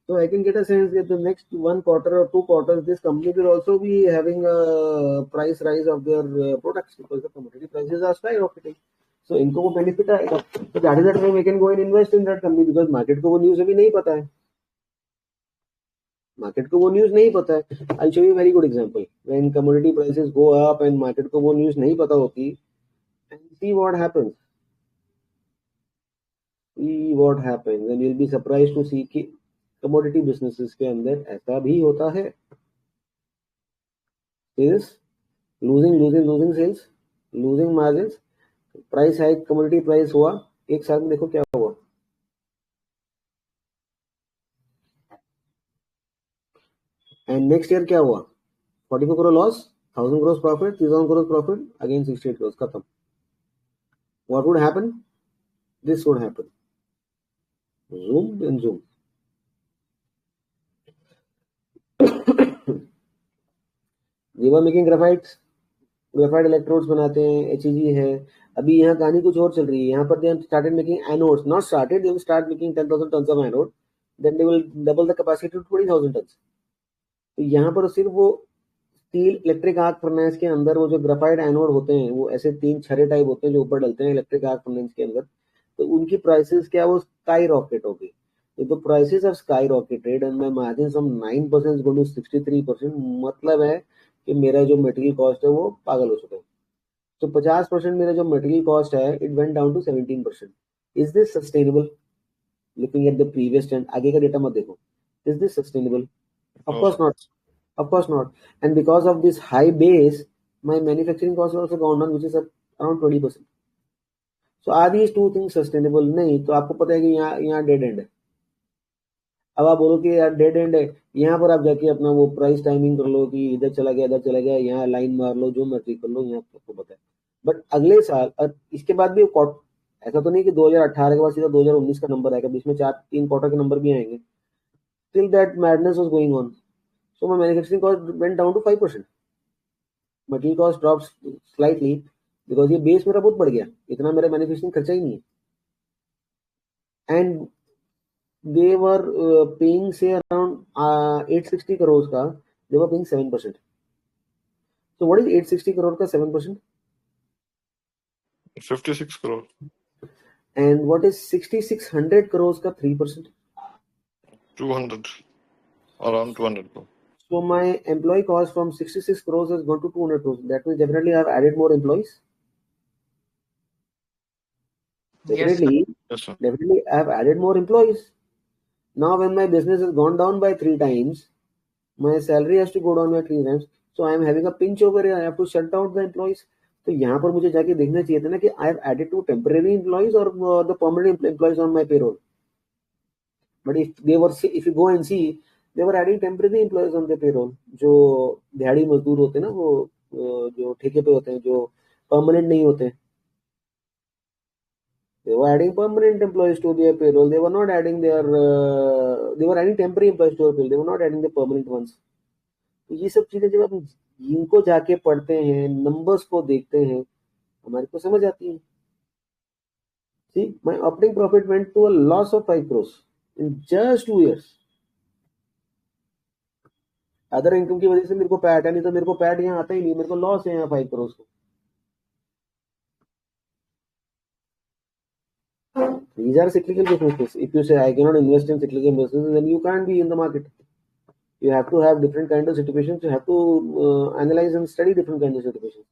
So I can get a sense that the next 1 quarter or 2 quarters, this company will also be having a price rise of their products because the commodity prices are skyrocketing. So इनको वो benefit आएगा. So that is the time we can go and invest in that company because market को वो news अभी नहीं पता है. Market को वो news नहीं पता है. I'll show you a very good example. When commodity prices go up and market को वो news नहीं पता होती, and see what happens. See what happens, and you'll be surprised to see कि commodity businesses के अंदर ऐसा भी होता है. Is losing sales, losing margins. Price hike, commodity price हुआ, एक साल में देखो क्या हुआ. एंड नेक्स्ट ईयर क्या हुआ? 44 crore loss, 1000 crore profit, 3000 crore profit, again 68 crore खत्म. What would happen? This would happen. Zoom and zoom. They were making graphites. Graphite electrodes बनाते हैं, HEG है। अभी यहाँ कहानी कुछ और चल रही है। यहाँ पर they have started making anodes, not started, they will start making 10,000 tons of anode, then they will double the capacity to 20,000 tons। तो यहाँ पर सिर्फ वो स्टील इलेक्ट्रिक आर्क फर्नेस के अंदर वो जो ग्रेफाइट एनोड होते हैं, वो ऐसे 3 छर्रे टाइप होते हैं जो ऊपर डलते हैं इलेक्ट्रिक आर्क फर्नेस के अंदर, तो उनकी प्राइसेस क्या, वो स्काई रॉकेट हो गई। तो prices of skyrocketed and my margin from 9% going to 63%। मतलब है कि मेरा जो मटेरियल कॉस्ट है वो पागल हो चुका है। तो 50% मेरा जो मटेरियल कॉस्ट है it went down to 17%। Is this sustainable? Looking at the previous trend, आगे का डेटा मत देखो। Is this sustainable? Of course not, of course not। and because of this high base my manufacturing cost has also gone down, which is around 20%। so are these two things sustainable? नहीं। तो आपको पता है कि यहाँ dead and है। अब आप बोलो कि यार डेड एंड है, यहाँ पर आप जाके अपना वो प्राइस टाइमिंग कर लो कि इधर चला गया इधर चला गया, यहाँ लाइन मार लो, जो मर्जी कर लो, यहाँ आपको पता है। बट अगले साल इसके बाद भी ऐसा तो नहीं कि 2018 के बाद सीधा 2019 का नंबर आएगा, बीच में 3 क्वार्टर के नंबर भी आएंगे। till that madness was going on, so my manufacturing cost went down to 5%। material cost drops slightly because ये बेस मेरा बहुत बढ़ गया, इतना मेरा मैन्युफैक्चरिंग खर्चा ही नहीं है। and they were paying say around 860 crores का, they were paying 7%। so what is 860 crore का 7%? 56 crore। and what is 6600 crores का 3%? 200, around 200 crore। so my employee cost from 66 crores has gone to 200 crores। that means definitely I have added more employees। Definitely, Yes, sir। definitely I have added more employees। now when my business has gone down by 3 times, my salary has to go down by 3 times, so I am having a pinch over here, I have to shut down the employees। तो यहाँ पर मुझे जाके देखना चाहिए था ना कि I have added 2 temporary employees or the permanent employees on my payroll। but if you go and see, they were adding temporary employees on their payroll। जो दिहाड़ी मजदूर होते हैं ना, वो जो ठेके पे होते हैं, जो परमानेंट नहीं होते, they were adding permanent employees to their payroll। they were not adding their they were adding temporary employees to their payroll, they were not adding the permanent ones। तो ये सब चीजें जब आप इनको जाके पढ़ते हैं, नंबर्स को देखते हैं, हमारे को समझ आती है। see my operating profit went to a loss of 5 crores in just 2 years। Other income की वजह से मेरे को पैट है, नहीं तो मेरे को पैट यहाँ आता ही नहीं, मेरे को लॉस है यहाँ 5 करोड़ को। These are cyclical businesses। if you say I cannot invest in cyclical businesses, then you can't be in the market। you have to have different kind of situations, you have to analyze and study different kind of situations।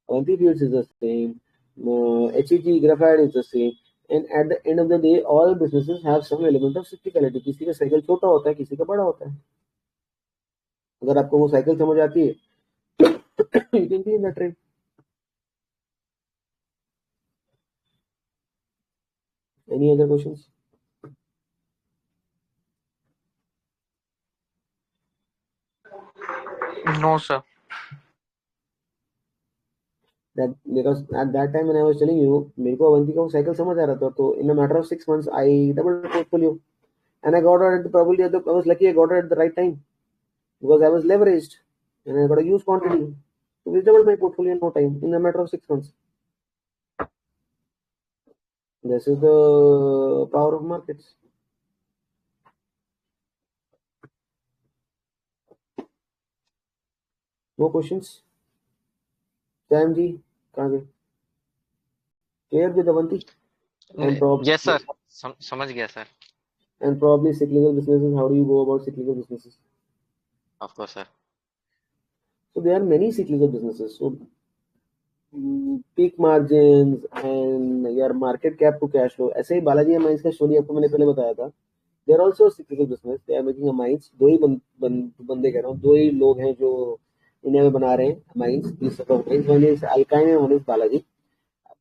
Avanti Feeds is the same, HEG graphite is the same, and at the end of the day all businesses have some element of cyclicality। किसी का cycle छोटा होता है, किसी का बड़ा होता है। अगर आपको वो साइकिल समझ आती है you can be in that trade। any other questions? No, sir। that because at that time when I was telling you, मेरे को अवंती का वो साइकिल समझ आ रहा था, तो in a matter of 6 months I doubled the portfolio and I got it probably I was lucky I got it at the right time because I was leveraged and I got a huge quantity, so we doubled my portfolio in no time, in a matter of 6 months। this is the power of markets। no questions? Sam ji कहाँ गए? clear with Avanti? yes sir, समझ गया sir। and probably cyclical businesses, how do you go about cyclical businesses? of course sir। so there are many cyclical businesses, so peak margins and your market cap to cash flow। ऐसे ही Balaji mines का story आपको मैंने पहले बताया था। they are also cyclical business, they are making a mines। दो ही बंदे कह रहा हूँ, दो ही लोग हैं जो इंडिया में बना रहे हैं mines, piece of mines. One is अल्काइन and one is Balaji.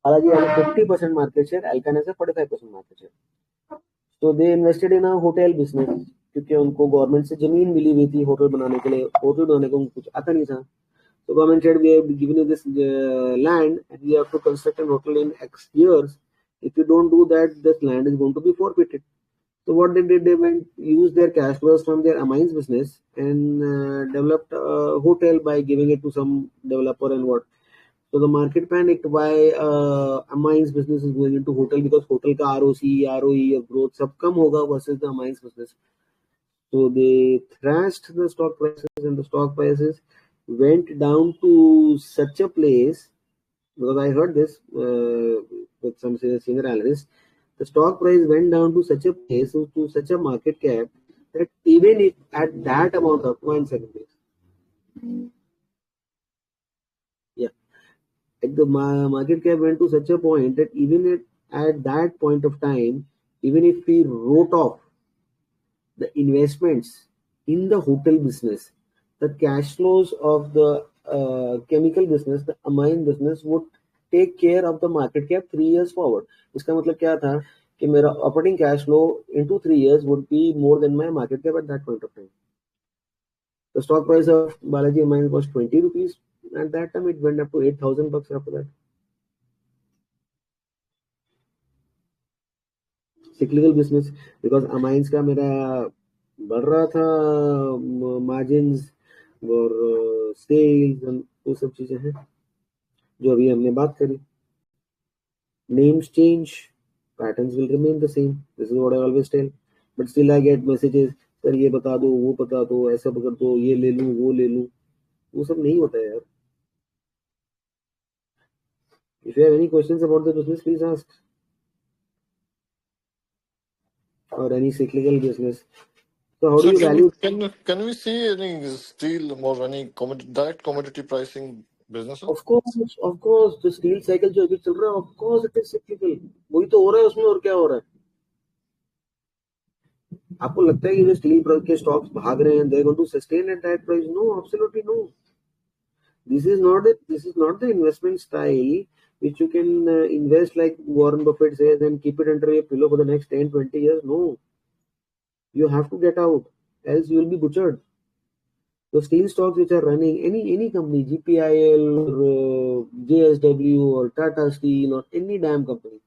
Balaji has a 50% market share, Alcan has a 45% market share। so they invested in a hotel business क्योंकि उनको गवर्नमेंट से जमीन मिली हुई थी होटल बनाने के लिए। होटल बनाने को कुछ आता नहीं था, so government said we have given you this land and you have to construct a hotel in X years। if you don't do that, this land is going to be forfeited। so what they did, they went use their cash flows from their amines business and developed a hotel by giving it to some developer and what, So the market panicked why Amines business is going into hotel, because hotel ka ROC, ROE of growth sab kam hoga versus the Amines business. So they thrashed the stock prices, and the stock prices went down to such a place, because I heard this with some senior analysts, the stock price went down to such a place, to such a market cap, that even if at that amount of 1 second, yeah, at the market cap went to such a point that even at that point of time, even if we wrote off the investments in the hotel business, the cash flows of the chemical business, the amine business, would take care of the market cap 3 years forward. इसका मतलब क्या था कि मेरा operating cash flow into 3 years would be more than my market cap at that point of time. The stock price of Balaji Amines was 20 rupees. At that time, it went up to 8,000 bucks after that. Cyclical business, because amines का मेरा बढ़ रहा था margins और sales और वो सब चीजें हैं जो अभी हमने बात करी. Names change, patterns will remain the same. This is what I always tell. But still I get messages, sir ये बता दो, वो बता दो, ऐसा कर दो, ये ले लूं, वो ले लूं. वो सब नहीं होता है यार. If you have any questions about the business, please ask. Or any cyclical business. So how do you value? Can we see any steel or any direct commodity pricing business? Of course, the steel cycle जो अभी चल रहा है, of course it is cyclical. वही तो हो रहा है उसमें, और क्या हो रहा है? आपको लगता है कि जो स्टील के स्टॉक्स भाग रहे हैं, they are going to sustain at that price? No, absolutely no. This is not the investment style which you can invest like Warren Buffett says and keep it under your pillow for the next 10-20 years. No, you have to get out, else you will be butchered. The steel stocks which are running, any company, GPIL or JSW or Tata Steel or any damn company,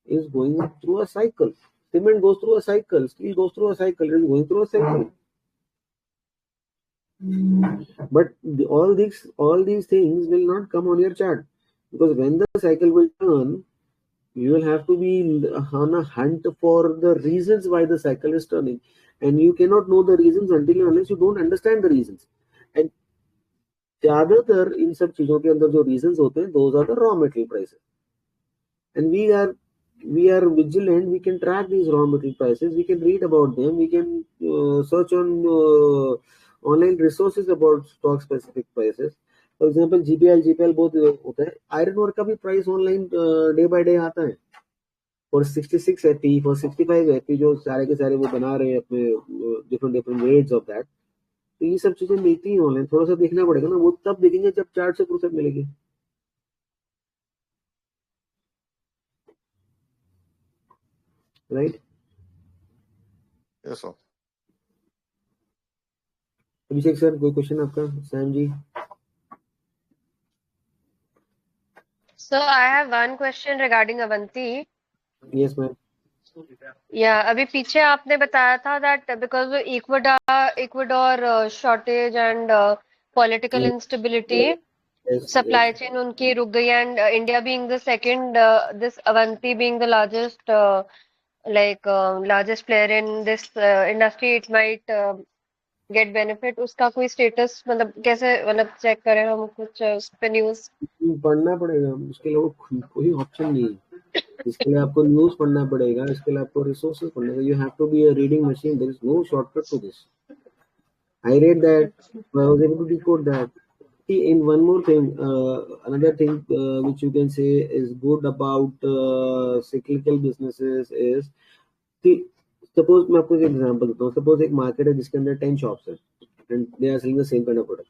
is going through a cycle. Cement goes through a cycle, steel goes through a cycle, it is going through a cycle. But all these things will not come on your chart, because when the cycle will turn, you will have to be on a hunt for the reasons why the cycle is turning, and you cannot know the reasons until and unless you don't understand the reasons. And ज़्यादातर इन सब चीजों के अंदर जो reasons होते हैं, those are the raw material prices, and we are vigilant. We can track these raw material prices, we can read about them, we can search on online resources about stock specific prices. For example, GPL बहुत होता है. Iron ore का भी price online day by day आता है. For 66 FE, for 65 FE, जो सारे के सारे वो बना रहे हैं अपने different rates of that. तो ये सब चीजें मिलती हैं ऑनलाइन. थोड़ा सा देखना पड़ेगा ना, वो तब देखेंगे जब चार्ट से फुर्सत मिलेगी. Right? Yes, sir. Abhishek sir, कोई क्वेश्चन आपका? Sam ji. So I have one question regarding Avanti. Yes, ma'am. Yeah, अभी पीछे आपने बताया था that because of Ecuador shortage and political instability, supply chain उनकी रुक गई, and India being the second, this Avanti being the largest largest player in this industry, it might get benefit. उसका कोई status मतलब कैसे मतलब चेक करें हम कुछ उस पे न्यूज़? पढ़ना पड़ेगा, उसके लिए कोई ऑप्शन नहीं है. इसके लिए आपको न्यूज़ पढ़ना पड़ेगा, इसके लिए आपको रिसोर्सेज पढ़ना पड़ेगा. You have to be a reading machine. There is no shortcut to this. I read that, I was able to decode that. See, in one more thing, another thing which you can say is good about cyclical businesses is, see, suppose मैं आपको एक example देता हूँ. Suppose एक market है जिसके अंदर 10 shops हैं and they are selling the same kind of product.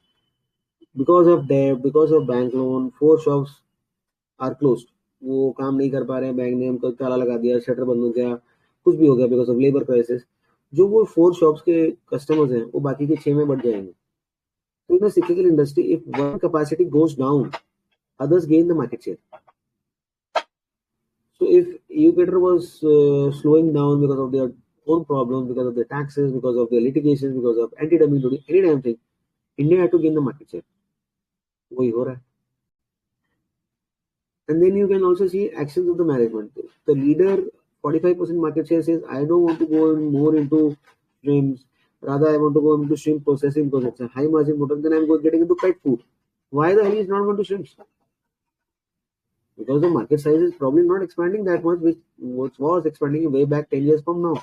Because of debt, because of bank loan, 4 shops are closed. वो काम नहीं कर पा रहे हैं, बैंक ने हमको ताला लगा दिया, शटर बंद हो गया, कुछ भी हो गया बिकॉज ऑफ लेबर क्राइसिस. जो वो 4 शॉप्स के कस्टमर्स हैं वो बाकी के 6 में बढ़ जाएंगे. So in a cyclical industry, if one capacity goes down, others gain the market share. So if Ecuador was slowing down because of their own problems, because of the taxes, because of the litigations, because of anti-dumping duty, any damn thing, India had to gain the market share. वही हो रहा है. And then you can also see actions of the management. The leader, 45% market share, says, I don't want to go more into shrimps. Rather, I want to go into shrimp processing because it's a high margin product. Then I'm getting into pet food. Why the hell is not going to shrimps? Because the market size is probably not expanding that much, which was expanding way back 10 years from now.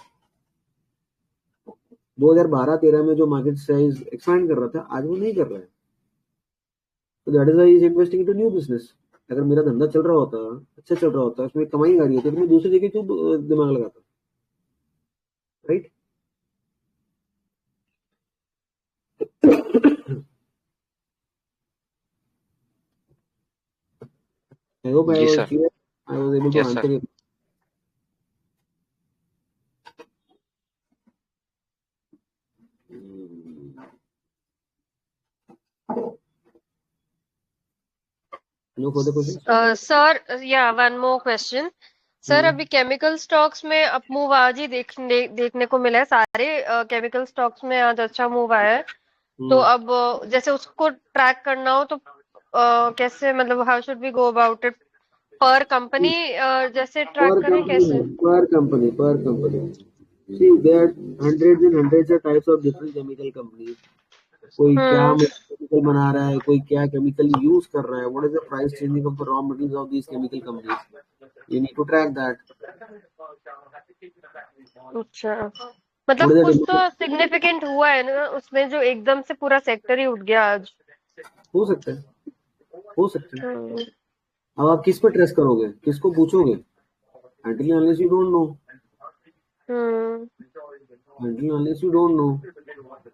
2012-13 में जो market size expand कर रहा था, आज वो नहीं कर रहा है. So that is why he is investing into new business. अगर मेरा धंधा चल रहा होता, अच्छा चल रहा होता, उसमें कमाई आ रही होती, तो मैं दूसरी जगह क्यों दिमाग लगाता, right? I hope I was clear. I was able to answer you. No further questions? Sir, yeah, one more question. Sir अभी केमिकल स्टॉक्स में अप मूव आज ही देखने को मिला है. सारे केमिकल स्टॉक्स में आज अच्छा मूव आया है. तो अब जैसे उसको ट्रैक करना हो तो कैसे, मतलब how should we go about it? Per company जैसे ट्रैक करें कैसे? Per company. See, there are hundreds and hundreds of types of different chemical companies. कोई क्या केमिकल बना रहा है, कोई क्या केमिकल यूज कर रहा है. What is the price changing of the raw materials of these chemical companies? You need to track that. अच्छा, मतलब कुछ तो सिग्निफिकेंट हुआ है ना उसमें जो एकदम से पूरा सेक्टर ही उठ गया आज. हो सकता है. अब आप किस पे ट्रेस करोगे, किसको पूछोगे? Until unless you don't know. Until unless you don't know.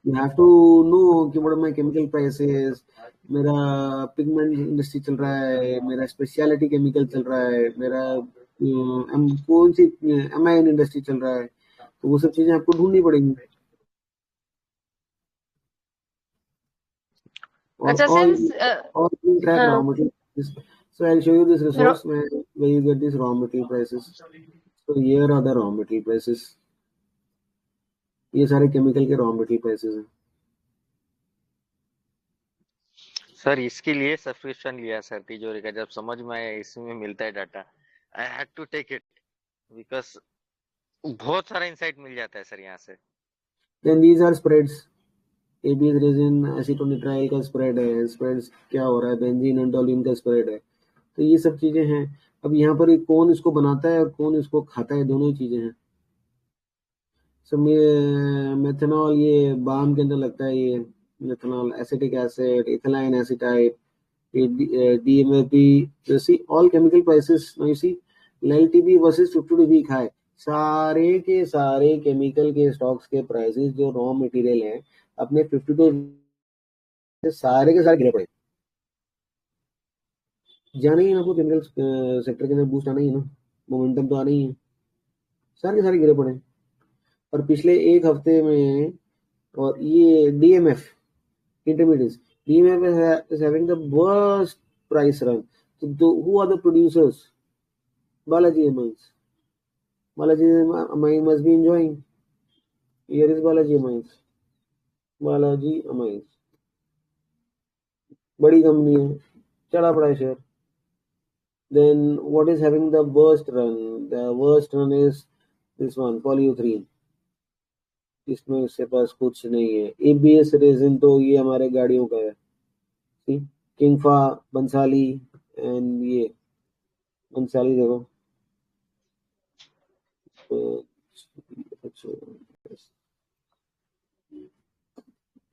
You have to know कि what are my chemical prices, मेरा पिगमेंट इंडस्ट्री चल रहा है, मेरा स्पेशलिटी केमिकल चल रहा है, मेरा कौन सी एमाइन इंडस्ट्री चल रहा है. तो वो सब चीजें आपको ढूंढनी पड़ेंगी. अच्छा, track raw material. So I'll show you this resource where you get these raw material prices. So here are the raw material prices. ये सारे केमिकल के रॉ मटेरियल प्राइसेस हैं. सर इसके लिए सब्सक्रिप्शन लिया सर तिजोरी का. जब समझ में आया इसमें मिलता है data, I had to take it because बहुत सारा इंसाइट मिल जाता है सर यहाँ से. Then these are spreads. ABS resin acetonitrile का स्प्रेड है. स्प्रेड्स क्या हो रहा है, बेंजीन एंड टोल्यूइन का स्प्रेड है. तो ये सब चीजें हैं. अब यहाँ पर कौन इसको बनाता है और कौन इसको खाता है, दोनों ही चीजें हैं. सो मेथनॉल ये बाम के अंदर लगता है. ये methanol, acetic acid, ethyl acetate, DMAP. You see all chemical prices. Now you see LTP versus 52 week high. सारे के सारे केमिकल के स्टॉक्स के प्राइसेस जो रॉ मटेरियल हैं अपने 52 सारे के सारे गिरे पड़े. जाना ही ना आपको, केमिकल सेक्टर के अंदर बूस्ट आना ही ना, मोमेंटम तो आना ही है. सारे के सारे गिरे पड़े. और पिछले एक हफ्ते में, और ये DMF intermediates, DMF is having the worst price run. So who are the producers? Balaji Amines. Balaji Amines must be enjoying. Here is Balaji Amines. Balaji Amines. बड़ी कंपनी है, चढ़ा पड़ा है share. Then what is having the worst run? The worst run is this one, polyurethane. इसमें इसके पास कुछ नहीं है. ABS रेजिन तो ये हमारे गाड़ियों का है. सी किंगफा, बंसाली एंड ये बंसाली देखो.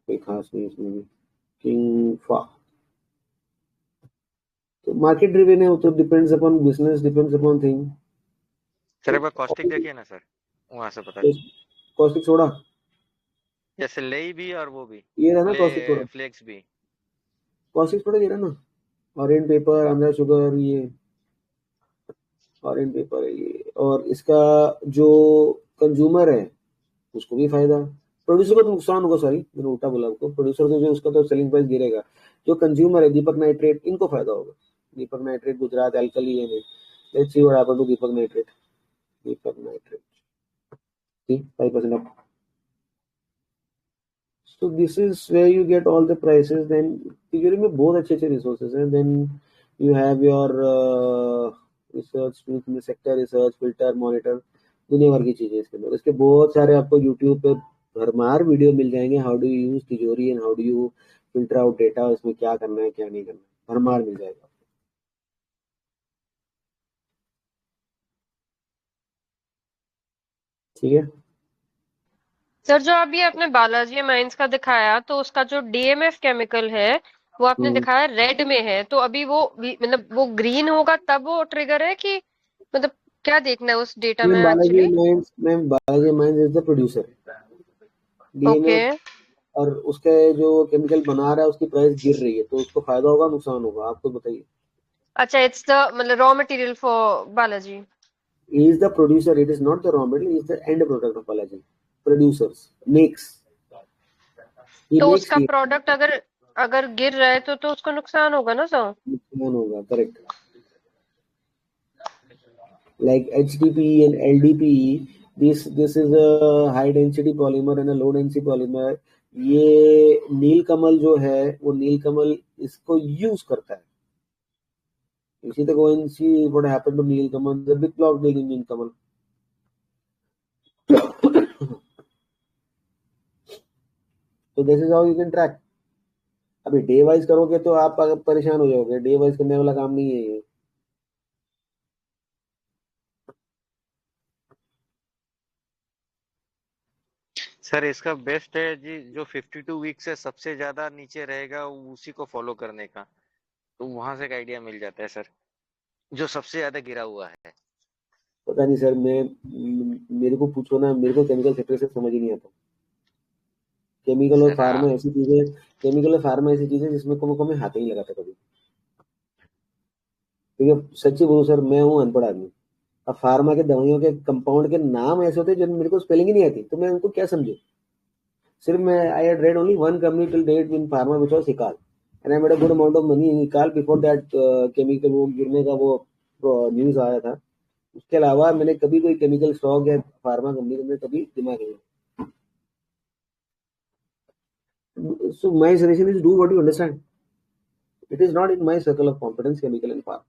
कोई खास नहीं इसमें भी. किंगफा तो मार्केट ड्रिवन है. वो तो depends upon business, depends upon thing. Sir एक बार कॉस्टिक देखिए ना सर, वहां से पता. कॉस्टिक सोडा जैसे लेई भी और वो भी ये रहा ना, कॉस्टिक सोडा, फ्लेक्स भी. कॉस्टिक सोडा ये रहा ना. ऑरेंज पेपर, अमरा शुगर, ये ऑरेंज पेपर है ये. और इसका जो कंज्यूमर है उसको भी फायदा, प्रोड्यूसर को तो नुकसान होगा. सॉरी मैंने उल्टा बोला आपको. प्रोड्यूसर को जो उसका तो सेलिंग प्राइस गिरेगा. जो कंज्यूमर है, दीपक नाइट्रेट, इनको फायदा होगा. दीपक नाइट्रेट, गुजरात एल्कली है. Let's see what happened to Deepak nitrate. Deepak nitrate see 5% up. So this is where you get all the prices. Then तिजोरी में बहुत अच्छे अच्छे रिसोर्सेज हैं. Then you have your research tools, sector research, filter, monitor, दुनिया भर की चीजें इसके अंदर। इसके बहुत सारे आपको यूट्यूब पे भरमार वीडियो मिल जाएंगे, हाउ डू यू यूज तिजोरी and how do you filter out data, उसमें क्या करना है क्या नहीं करना है, भरमार मिल जाएगा। ठीक है सर, जो अभी आपने बालाजी माइंस का दिखाया, तो उसका जो डीएमएफ केमिकल है वो आपने दिखाया रेड में है, तो अभी वो मतलब वो ग्रीन होगा तब वो ट्रिगर है कि मतलब क्या देखना है उस डेटा में actually? Balaji mines is the producer, okay DMF और उसके जो केमिकल बना रहा है उसकी प्राइस गिर रही है, तो उसको फायदा होगा नुकसान होगा, आपको बताइए। अच्छा, इट्स द मतलब raw material for Balaji. He is the producer, it is not the raw material, he is the end product of Balaji. Producers, makes. He तो makes उसका प्रोडक्ट अगर अगर गिर रहा है तो उसको नुकसान होगा ना सर? नुकसान होगा, correct. Like HDPE and LDPE, this is a high density polymer and a low density polymer. ये नीलकमल जो है वो नीलकमल इसको यूज करता है। You see, go and see what happened to Nilkamal, the big block deal in Nilkamal. So this is how you can track. अभी day wise करोगे तो आप परेशान हो जाओगे, डे वाइज करने वाला काम नहीं है ये। सर इसका बेस्ट है जी जो 52 वीक से सबसे ज्यादा नीचे रहेगा उसी को फॉलो करने का, तो वहां से एक आइडिया मिल जाता है सर, जो सबसे ज्यादा गिरा हुआ है। पता नहीं सर, मेरे को पूछो ना, मेरे को केमिकल सेक्टर से समझ ही नहीं आता। केमिकल और फार्मा ऐसी चीजें जिसमें को मैं हाथ ही नहीं लगाता कभी। क्योंकि सच्ची बोलूं सर, मैं हूँ अनपढ़ आदमी। अब फार्मा के दवाइयों के कंपाउंड के नाम ऐसे होते हैं जो मेरे को स्पेलिंग ही नहीं आती, तो मैं उनको क्या समझू। सिर्फ मैं I had read only one company till date in pharma which was Hikal, and I made a good amount of money in Hikal before that chemical वो गिरने का वो न्यूज आया था। उसके अलावा मैंने कभी कोई केमिकल स्टॉक या फार्मा कंपनी में कभी दिमाग नहीं। So my suggestion is do what you understand. It is not in my circle of competence, chemical and pharma.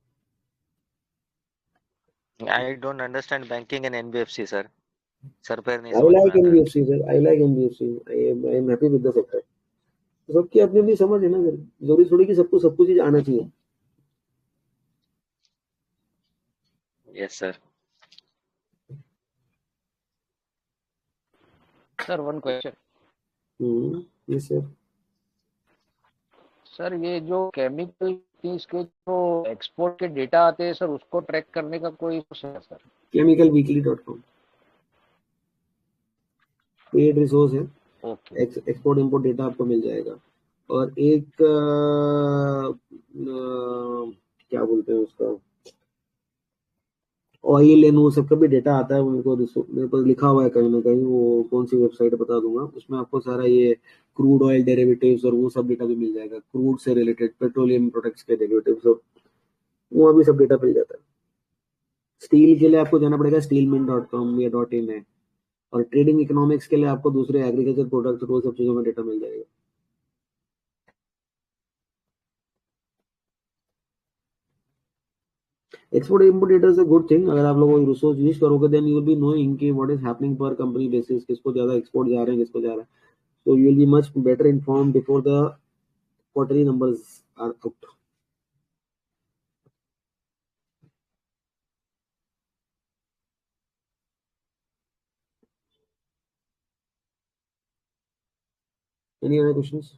I don't understand banking and NBFC sir. Sir पैर नहीं I समझ like में आता। NBFC sir. I like NBFC. I am happy with the sector. सबकी अपनी अपनी समझ है ना सर, जरूरी थोड़ी कि सबको सब कुछ आना चाहिए। Yes sir. Sir one question. Yes sir. Sir ये जो केमिकल पीस के जो एक्सपोर्ट के डेटा आते हैं सर, उसको ट्रैक करने का कोई है सर? chemicalweekly.com पेड रिसोर्स है। ओके। एक्सपोर्ट इंपोर्ट डेटा आपको मिल जाएगा। और एक क्या बोलते हैं उसका, ऑयल एंड वो सबका भी डेटा आता है, उनको मेरे पास लिखा हुआ है कहीं ना कहीं, वो कौन सी वेबसाइट बता दूंगा, उसमें आपको सारा ये क्रूड ऑयल डेरिवेटिव्स और वो सब डेटा भी मिल जाएगा, क्रूड से रिलेटेड पेट्रोलियम प्रोडक्ट्स के डेरिवेटिव्स, और वहाँ भी सब डेटा मिल जाता है। स्टील के लिए आपको जाना पड़ेगा steelmint.com या .in है, और ट्रेडिंग इकोनॉमिक्स के लिए आपको दूसरे एग्रीकल्चर प्रोडक्ट्स वो सब चीजों में डेटा मिल जाएगा। Export import data is a good thing. अगर आप लोग रिसोर्स यूज करोगे then you will be knowing कि what is happening per company basis, किसको ज्यादा एक्सपोर्ट जा रहे हैं किसको जा रहा है, so you will be much better informed before the quarterly numbers are out. Any other questions?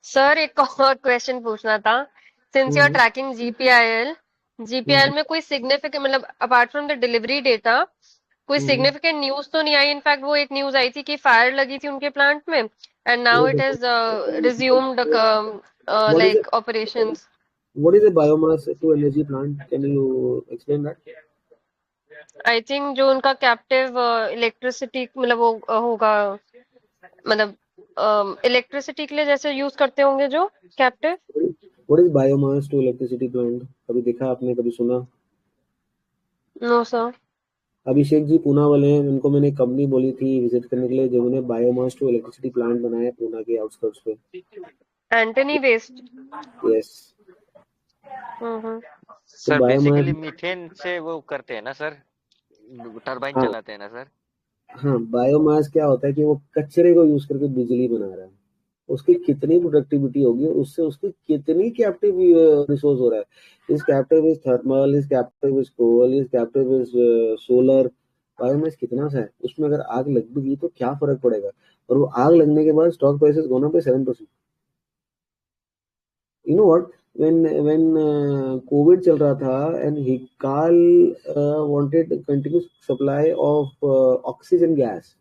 Sir एक और क्वेश्चन पूछना था, since you are tracking GPIL में कोई सिग्निफिकेंट मतलब apart from the delivery data कोई सिग्निफिकेंट न्यूज तो नहीं आई? इनफैक्ट वो एक न्यूज आई थी कि फायर लगी थी उनके प्लांट में and now it is resumed like operations. What is a biomass to energy plant? Can you explain that? I think जो उनका कैप्टिव इलेक्ट्रिसिटी मतलब वो होगा, मतलब इलेक्ट्रिसिटी के लिए जैसे यूज करते होंगे जो captive. What is biomass to electricity plant? कभी देखा आपने, कभी सुना? No sir. अभिषेक जी पूना वाले हैं, उनको मैंने कंपनी बोली थी विजिट करने के लिए, जिन्होंने बायोमास टू इलेक्ट्रिसिटी प्लांट बनाया पूना के आउटस्कर्ट्स पे। Antony waste. Yes. Sir biomass, basically methane से वो करते हैं ना सर, टरबाइन हाँ चलाते हैं ना सर। हाँ, बायोमास क्या होता है कि वो कचरे को यूज करके बिजली बना रहा है, उसकी कितनी प्रोडक्टिविटी होगी, उससे उसकी कितनी कैप्टिव रिसोर्स हो रहा है। इस कैप्टिव इज थर्मल, इस कैप्टिव इज कोल, इस कैप्टिव इज सोलर। बायोमास कितना सा है, उसमें अगर आग लग गई तो क्या फर्क पड़ेगा। और वो आग लगने के बाद स्टॉक प्राइसेस गोना पे 7%। You know what, when Covid चल रहा था and Hikal wanted continuous supply of oxygen gas,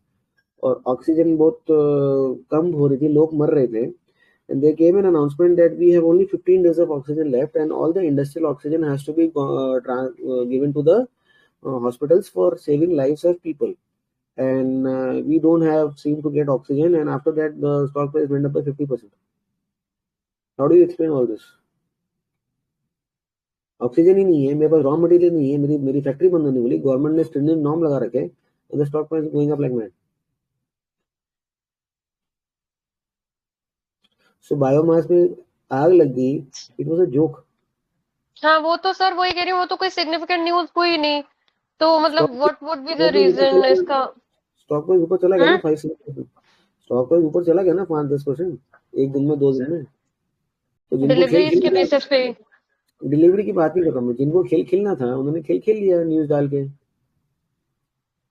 और ऑक्सीजन बहुत कम हो रही थी, लोग मर रहे थे, and they gave an announcement that we have only 15 days of oxygen left and all the industrial oxygen has to be given to the hospitals for saving lives of people, and we don't have seem to get oxygen, and after that the stock price went up by 50%. How do you explain all this? Oxygen ही नहीं है मेरे पास, raw material नहीं है, मेरी मेरी factory बंद होने वाली, गवर्नमेंट ने स्ट्रिंजेंट नॉर्म लगा रखे, and the stock price is going up like mad. So biomass में आग लग गई, इट वाज अ जोक। हाँ वो तो सर वही कह रही हूँ, वो तो कोई सिग्निफिकेंट न्यूज कोई नहीं, तो मतलब what would be the reason इसका। स्टॉक प्राइस ऊपर चला गया ना 5-6%, स्टॉक प्राइस ऊपर चला गया ना 5-10% एक दिन में, 2 दिन में। तो जिनको डिलीवरीज के बेसिस पे, डिलीवरी की बात नहीं कर रहा मैं, जिनको खेलना था उन्होंने खेल लिया न्यूज डाल के,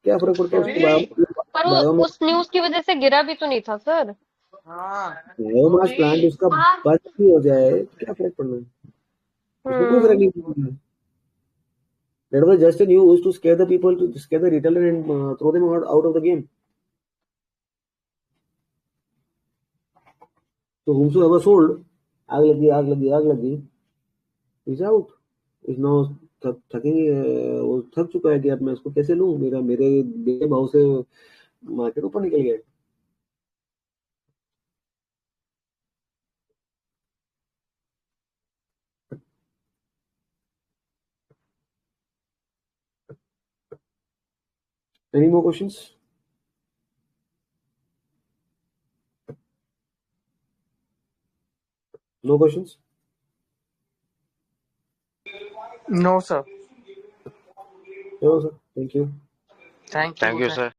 क्या फर्क पड़ता है उसको। पर वो उस न्यूज की वजह से गिरा भी तो नहीं था सर। बायोमास प्लांट उसका बंद भी हो जाए तो क्या फर्क पड़ना है, उसमें कोई फर्क नहीं पड़ना। That was just a news to scare the people, to scare the retailer and throw them out of the game. So whomsoever sold, आग लगी, is out, is now थकेंगे, वो थक चुका है कि अब मैं इसको कैसे लूं, मेरे भाव से मार्केट ऊपर निकल गया। Any more questions? No questions? No, sir. No, sir. Thank you. Thank you, sir.